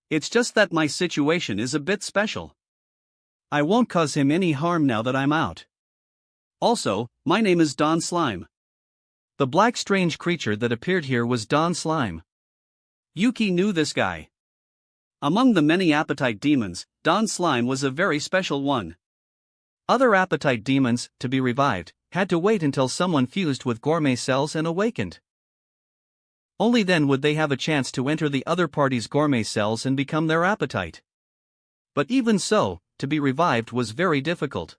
[SPEAKER 2] It's just that my situation is a bit special. I won't cause him any harm now that I'm out. Also, my name is Don Slime.
[SPEAKER 1] The black strange creature that appeared here was Don Slime.
[SPEAKER 2] Yuki knew this guy. Among the many appetite demons, Don Slime was a very special one.
[SPEAKER 1] Other appetite demons, to be revived, had to wait until someone fused with gourmet cells and awakened. Only then would they have a chance to enter the other party's gourmet cells and become their appetite. But even so, to be revived was very difficult.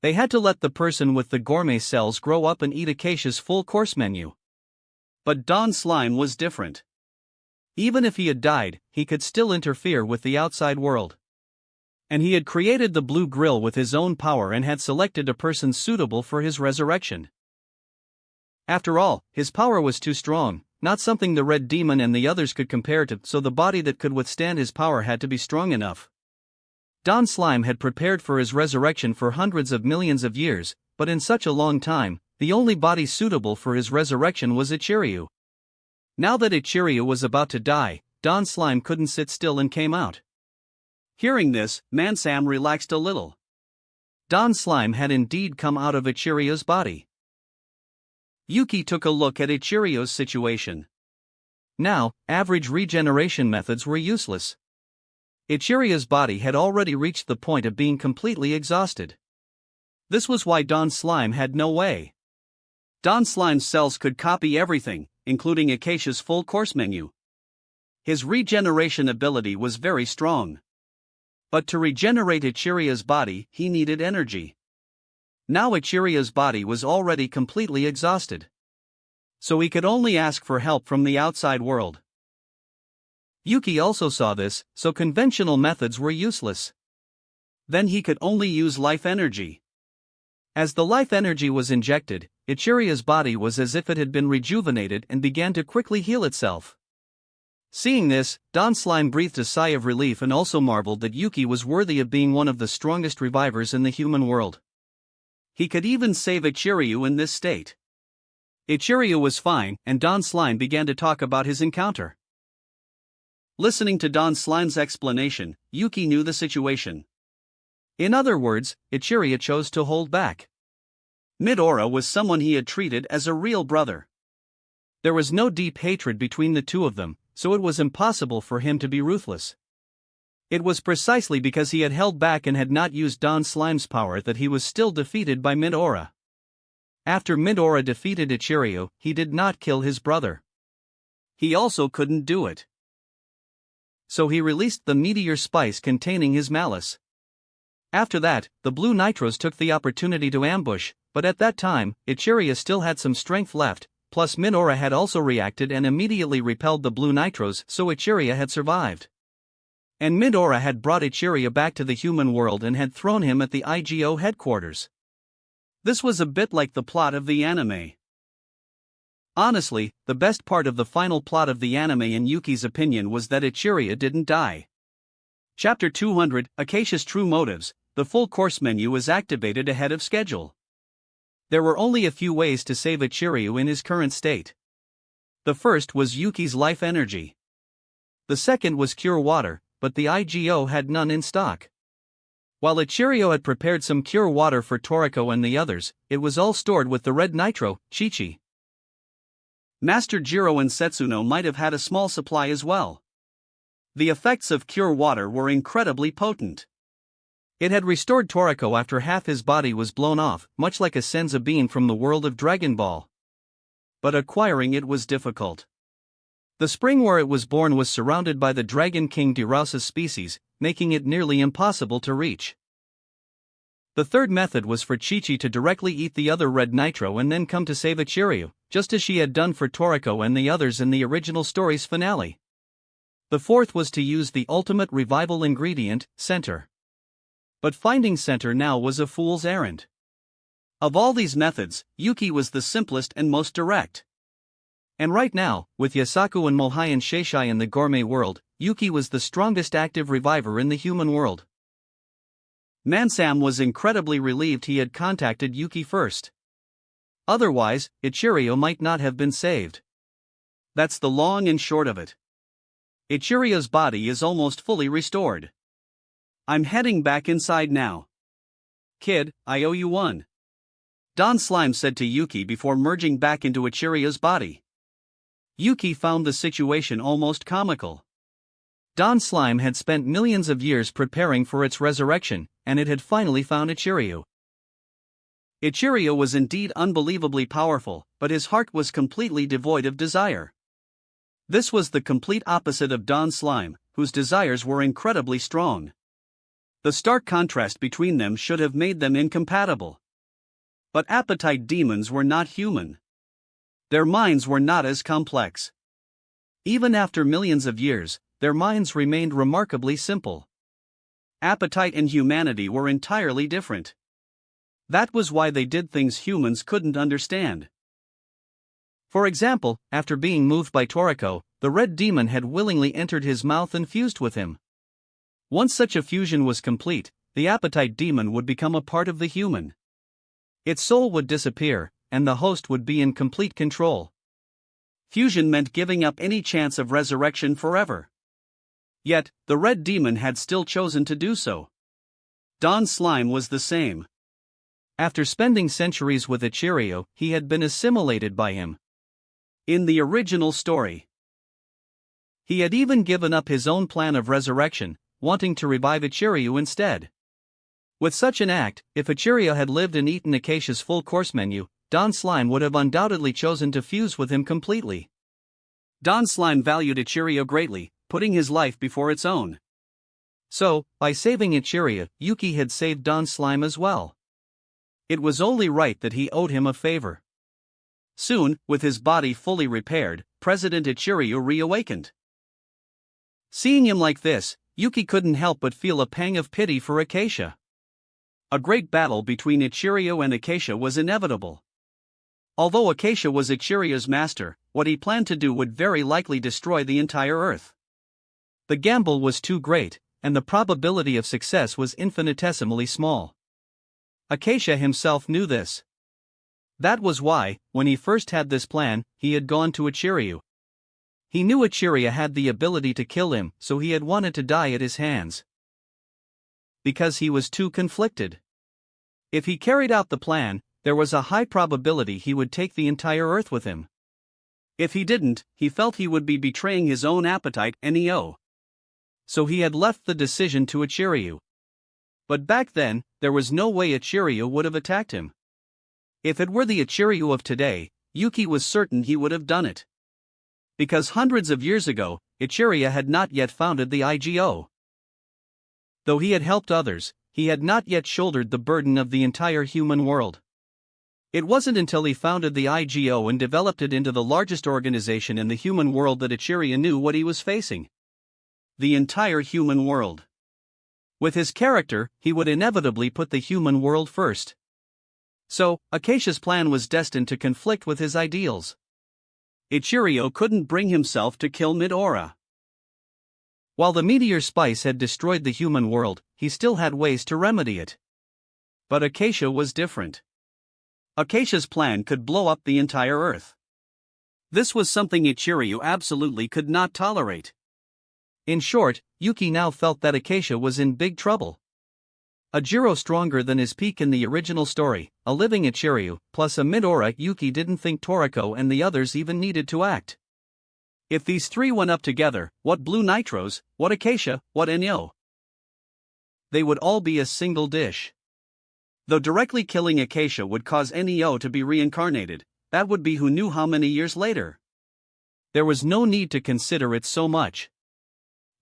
[SPEAKER 1] They had to let the person with the gourmet cells grow up and eat Acacia's full-course menu.
[SPEAKER 2] But Don Slime was different.
[SPEAKER 1] Even if he had died, he could still interfere with the outside world. And he had created the blue grill with his own power and had selected a person suitable for his resurrection. After all, his power was too strong, not something the red demon and the others could compare to, so the body that could withstand his power had to be strong enough. Don Slime had prepared for his resurrection for hundreds of millions of years, but in such a long time, the only body suitable for his resurrection was Ichiryu. Now that Ichiryu was about to die, Don Slime couldn't sit still and came out.
[SPEAKER 2] Hearing this, Mansam relaxed a little.
[SPEAKER 1] Don Slime had indeed come out of Ichiryu's body.
[SPEAKER 2] Yuki took a look at Ichiryu's situation.
[SPEAKER 1] Now, average regeneration methods were useless. Ichiryu's body had already reached the point of being completely exhausted.
[SPEAKER 2] This was why Don Slime had no way. Don Slime's cells could copy everything, including Acacia's full-course menu. His regeneration ability was very strong. But to regenerate Ichiryu's body, he needed energy. Now Ichiryu's body was already completely exhausted. So he could only ask for help from the outside world.
[SPEAKER 1] Yuki also saw this, so conventional methods were useless.
[SPEAKER 2] Then he could only use life energy.
[SPEAKER 1] As the life energy was injected, Ichiryu's body was as if it had been rejuvenated and began to quickly heal itself. Seeing this, Don Slime breathed a sigh of relief and also marveled that Yuki was worthy of being one of the strongest revivers in the human world.
[SPEAKER 2] He could even save Ichiryu in this state. Ichiryu was fine, and Don Slime began to talk about his encounter. Listening to Don Slime's explanation, Yuki knew the situation.
[SPEAKER 1] In other words, Ichiryu chose to hold back.
[SPEAKER 2] Midora was someone he had treated as a real brother.
[SPEAKER 1] There was no deep hatred between the two of them, so it was impossible for him to be ruthless. It was precisely because he had held back and had not used Don Slime's power that he was still defeated by Midora. After Midora defeated Ichiryu, he did not kill his brother.
[SPEAKER 2] He also couldn't do it.
[SPEAKER 1] So he released the meteor spice containing his malice. After that, the blue nitros took the opportunity to ambush, but at that time, Ichiryu still had some strength left, plus Midora had also reacted and immediately repelled the blue nitros, so Ichiryu had survived. And Midora had brought Ichiryu back to the human world and had thrown him at the IGO headquarters.
[SPEAKER 2] This was a bit like the plot of the anime. Honestly, the best part of the final plot of the anime in Yuki's opinion was that Ichiryu didn't die. Chapter 200, Acacia's True Motives. The full course menu is activated ahead of schedule.
[SPEAKER 1] There were only a few ways to save Ichiryu in his current state. The first was Yuki's life energy. The second was cure water, but the IGO had none in stock. While Ichiryu had prepared some cure water for Toriko and the others, it was all stored with the red nitro, Chi-Chi.
[SPEAKER 2] Master Jiro and Setsuno might have had a small supply as well. The effects of cure water were incredibly potent.
[SPEAKER 1] It had restored Toriko after half his body was blown off, much like a Senzu bean from the world of Dragon Ball.
[SPEAKER 2] But acquiring it was difficult.
[SPEAKER 1] The spring where it was born was surrounded by the Dragon King Dirausa's species, making it nearly impossible to reach. The third method was for Chi-Chi to directly eat the other red nitro and then come to save Ichiryu, just as she had done for Toriko and the others in the original story's finale. The fourth was to use the ultimate revival ingredient, Center. But finding Center now was a fool's errand.
[SPEAKER 2] Of all these methods, Yuki was the simplest and most direct.
[SPEAKER 1] And right now, with Yasaku and Mohai and Seishai in the gourmet world, Yuki was the strongest active reviver in the human world.
[SPEAKER 2] Mansam was incredibly relieved he had contacted Yuki first. Otherwise, Ichirio might not have been saved. That's the long and short of it. Ichirio's body is almost fully restored. I'm heading back inside now. Kid, I owe you one. Don Slime said to Yuki before merging back into Ichirio's body. Yuki found the situation almost comical. Don Slime had spent millions of years preparing for its resurrection, and it had finally found Ichirio. Ichirio was indeed unbelievably powerful, but his heart was completely devoid of desire. This was the complete opposite of Don Slime, whose desires were incredibly strong. The stark contrast between them should have made them incompatible. But appetite demons were not human. Their minds were not as complex. Even after millions of years, their minds remained remarkably simple. Appetite and humanity were entirely different. That was why they did things humans couldn't understand. For example, after being moved by Toriko, the red demon had willingly entered his mouth and fused with him. Once such a fusion was complete, the appetite demon would become a part of the human. Its soul would disappear, and the host would be in complete control. Fusion meant giving up any chance of resurrection forever. Yet, the red demon had still chosen to do so. Don Slime was the same. After spending centuries with Ichirio, he had been assimilated by him. In the original story, he had even given up his own plan of resurrection, wanting to revive Ichirio instead. With such an act, if Ichirio had lived and eaten Acacia's full course menu, Don Slime would have undoubtedly chosen to fuse with him completely. Don Slime valued Ichirio greatly, putting his life before its own. So, by saving Ichirio, Yuki had saved Don Slime as well. It was only right that he owed him a favor. Soon, with his body fully repaired, President Ichirio reawakened. Seeing him like this, Yuki couldn't help but feel a pang of pity for Acacia. A great battle between Ichirio and Acacia was inevitable. Although Acacia was Ichirio's master, what he planned to do would very likely destroy the entire Earth. The gamble was too great, and the probability of success was infinitesimally small. Acacia himself knew this. That was why, when he first had this plan, he had gone to Ichirio. He knew Ichirio had the ability to kill him, so he had wanted to die at his hands. Because he was too conflicted. If he carried out the plan, there was a high probability he would take the entire Earth with him. If he didn't, he felt he would be betraying his own appetite and Neo. So he had left the decision to Ichirio. But back then, there was no way Ichirio would have attacked him. If it were the Ichirio of today, Yuki was certain he would have done it. Because hundreds of years ago, Ichirio had not yet founded the IGO. Though he had helped others, he had not yet shouldered the burden of the entire human world. It wasn't until he founded the IGO and developed it into the largest organization in the human world that Ichirio knew what he was facing. The entire human world. With his character, he would inevitably put the human world first. So, Acacia's plan was destined to conflict with his ideals. Ichirio couldn't bring himself to kill Midora. While the meteor spice had destroyed the human world, he still had ways to remedy it. But Acacia was different. Acacia's plan could blow up the entire Earth. This was something Ichirio absolutely could not tolerate. In short, Yuki now felt that Acacia was in big trouble. A Jiro stronger than his peak in the original story, a living Ichirio, plus a Midora. Yuki didn't think Toriko and the others even needed to act. If these three went up together, what Blue Nitros, what Acacia, what Enyo? They would all be a single dish. Though directly killing Acacia would cause Enyo to be reincarnated, that would be who knew how many years later. There was no need to consider it so much.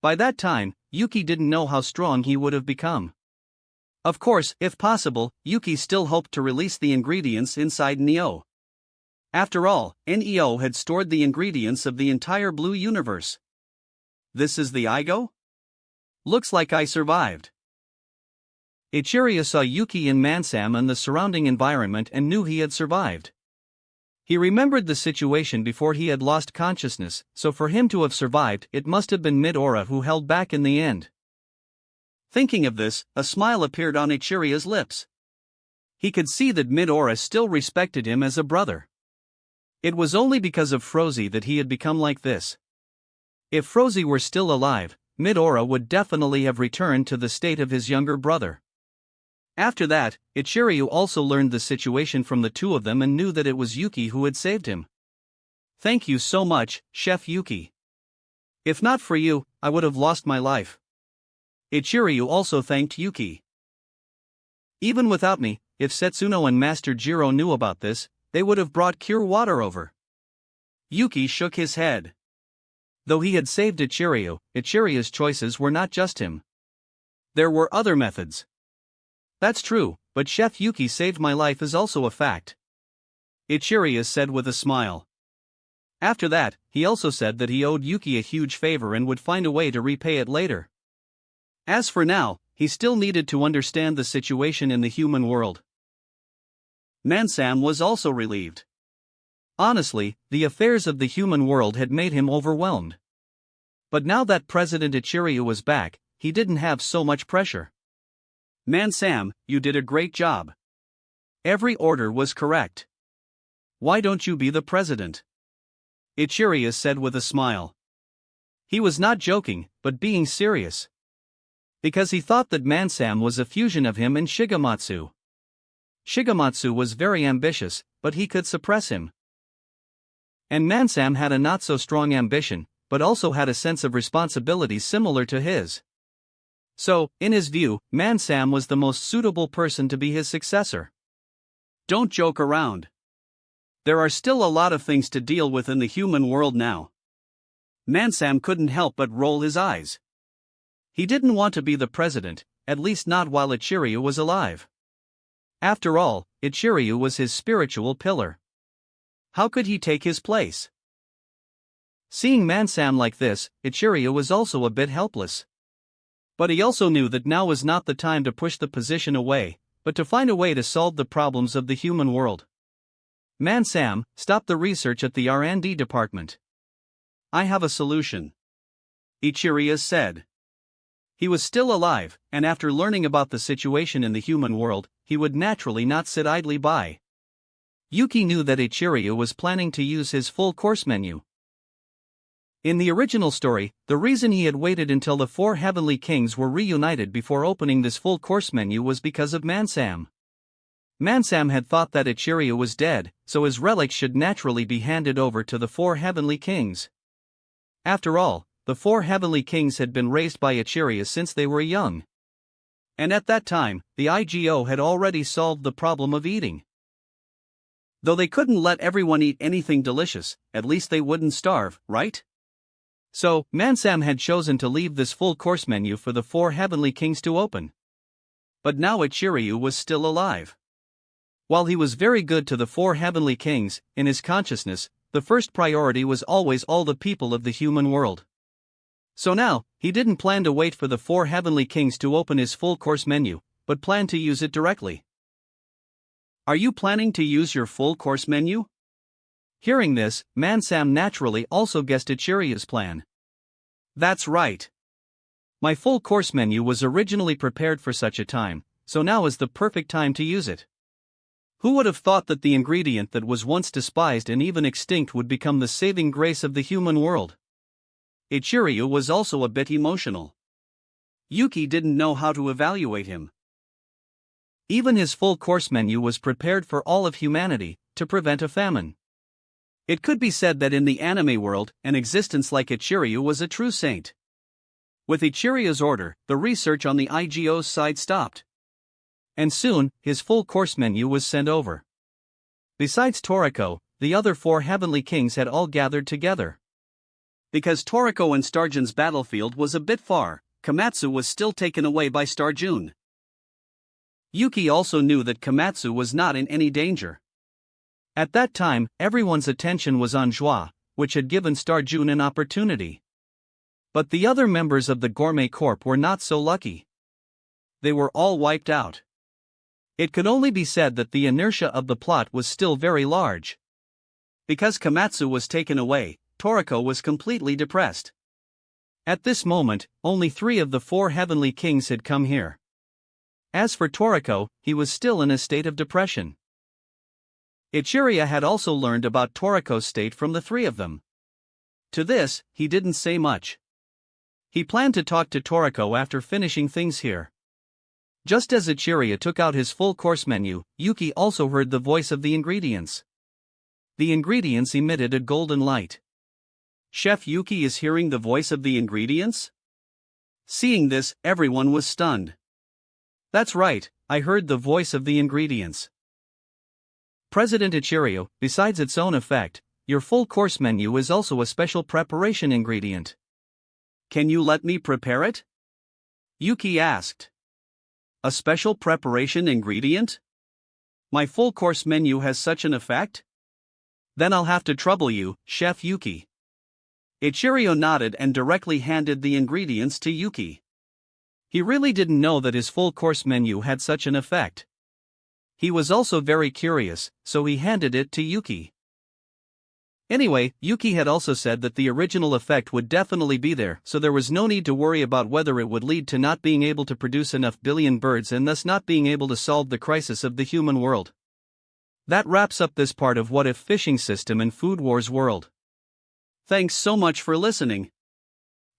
[SPEAKER 2] By that time, Yuki didn't know how strong he would have become. Of course, if possible, Yuki still hoped to release the ingredients inside Neo. After all, Neo had stored the ingredients of the entire blue universe. This is the Igo? Looks like I survived. Ichirio saw Yuki in Mansam and the surrounding environment and knew he had survived. He remembered the situation before he had lost consciousness, so for him to have survived, it must have been Midora who held back in the end. Thinking of this, a smile appeared on Ichiria's lips. He could see that Midora still respected him as a brother. It was only because of Frozy that he had become like this. If Frozy were still alive, Midora would definitely have returned to the state of his younger brother. After that, Ichiryu also learned the situation from the two of them and knew that it was Yuki who had saved him. "Thank you so much, Chef Yuki. If not for you, I would have lost my life." Ichiryu also thanked Yuki. "Even without me, if Setsuno and Master Jiro knew about this, they would have brought cure water over." Yuki shook his head. Though he had saved Ichiryu, Ichiryu's choices were not just him. There were other methods. "That's true, but Chef Yuki saved my life is also a fact," Ichiryu said with a smile. After that, he also said that he owed Yuki a huge favor and would find a way to repay it later. As for now, he still needed to understand the situation in the human world. Mansam was also relieved. Honestly, the affairs of the human world had made him overwhelmed. But now that President Ichiryu was back, he didn't have so much pressure. "Mansam, you did a great job. Every order was correct. Why don't you be the president?" Ichiryu said with a smile. He was not joking, but being serious. Because he thought that Mansam was a fusion of him and Shigematsu. Shigematsu was very ambitious, but he could suppress him. And Mansam had a not so strong ambition, but also had a sense of responsibility similar to his. So, in his view, Mansam was the most suitable person to be his successor. Don't joke around. There are still a lot of things to deal with in the human world now. Mansam couldn't help but roll his eyes. He didn't want to be the president, at least not while Ichiryu was alive. After all, Ichiryu was his spiritual pillar. How could he take his place? Seeing Mansam like this, Ichiryu was also a bit helpless. But he also knew that now was not the time to push the position away, but to find a way to solve the problems of the human world. "Mansam, stop the research at the R&D department. I have a solution," Ichiryu said. He was still alive, and after learning about the situation in the human world, he would naturally not sit idly by. Yuki knew that Ichiryu was planning to use his full course menu. In the original story, the reason he had waited until the four heavenly kings were reunited before opening this full course menu was because of Mansam. Mansam had thought that Ichiryu was dead, so his relics should naturally be handed over to the four heavenly kings. After all, the four heavenly kings had been raised by Ichiryu since they were young. And at that time, the IGO had already solved the problem of eating. Though they couldn't let everyone eat anything delicious, at least they wouldn't starve, right? So, Mansam had chosen to leave this full course menu for the four heavenly kings to open. But now Ichiryu was still alive. While he was very good to the four heavenly kings, in his consciousness, the first priority was always all the people of the human world. So now, he didn't plan to wait for the four heavenly kings to open his full course menu, but planned to use it directly. "Are you planning to use your full course menu?" Hearing this, Mansam naturally also guessed Ichiryu's plan. "That's right. My full course menu was originally prepared for such a time, so now is the perfect time to use it. Who would have thought that the ingredient that was once despised and even extinct would become the saving grace of the human world?" Ichiryu was also a bit emotional. Yuki didn't know how to evaluate him. Even his full course menu was prepared for all of humanity, to prevent a famine. It could be said that in the anime world, an existence like Ichiryu was a true saint. With Ichiryu's order, the research on the IGO's side stopped. And soon, his full course menu was sent over. Besides Toriko, the other four heavenly kings had all gathered together. Because Toriko and Starjun's battlefield was a bit far, Komatsu was still taken away by Starjun. Yuki also knew that Komatsu was not in any danger. At that time, everyone's attention was on Joie, which had given Starjun an opportunity. But the other members of the Gourmet Corp were not so lucky. They were all wiped out. It could only be said that the inertia of the plot was still very large. Because Komatsu was taken away, Toriko was completely depressed.
[SPEAKER 1] At this moment, only 3 of the 4 heavenly kings had come here. As for Toriko, he was still in a state of depression. Ichirya had also learned about Toriko's state from the 3 of them. To this, he didn't say much. He planned to talk to Toriko after finishing things here. Just as Ichirya took out his full course menu, Yuki also heard the voice of the ingredients. The ingredients emitted a golden light. Chef Yuki is hearing the voice of the ingredients? Seeing this, everyone was stunned. That's right, I heard the voice of the ingredients. President Ichiryu, besides its own effect, your full course menu is also a special preparation ingredient. Can you let me prepare it? Yuki asked. A special preparation ingredient? My full course menu has such an effect? Then I'll have to trouble you, Chef Yuki. Ichiryu nodded and directly handed the ingredients to Yuki. He really didn't know that his full course menu had such an effect. He was also very curious, so he handed it to Yuki. Anyway, Yuki had also said that the original effect would definitely be there, so there was no need to worry about whether it would lead to not being able to produce enough billion birds and thus not being able to solve the crisis of the human world. That wraps up this part of What If Fishing System in Food Wars World. Thanks so much for listening.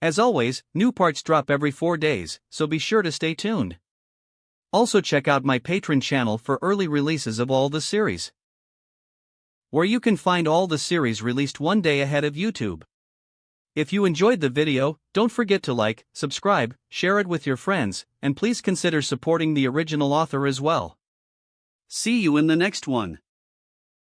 [SPEAKER 1] As always, new parts drop every 4 days, so be sure to stay tuned. Also check out my Patreon channel for early releases of all the series, where you can find all the series released 1 day ahead of YouTube. If you enjoyed the video, don't forget to like, subscribe, share it with your friends, and please consider supporting the original author as well. See you in the next one.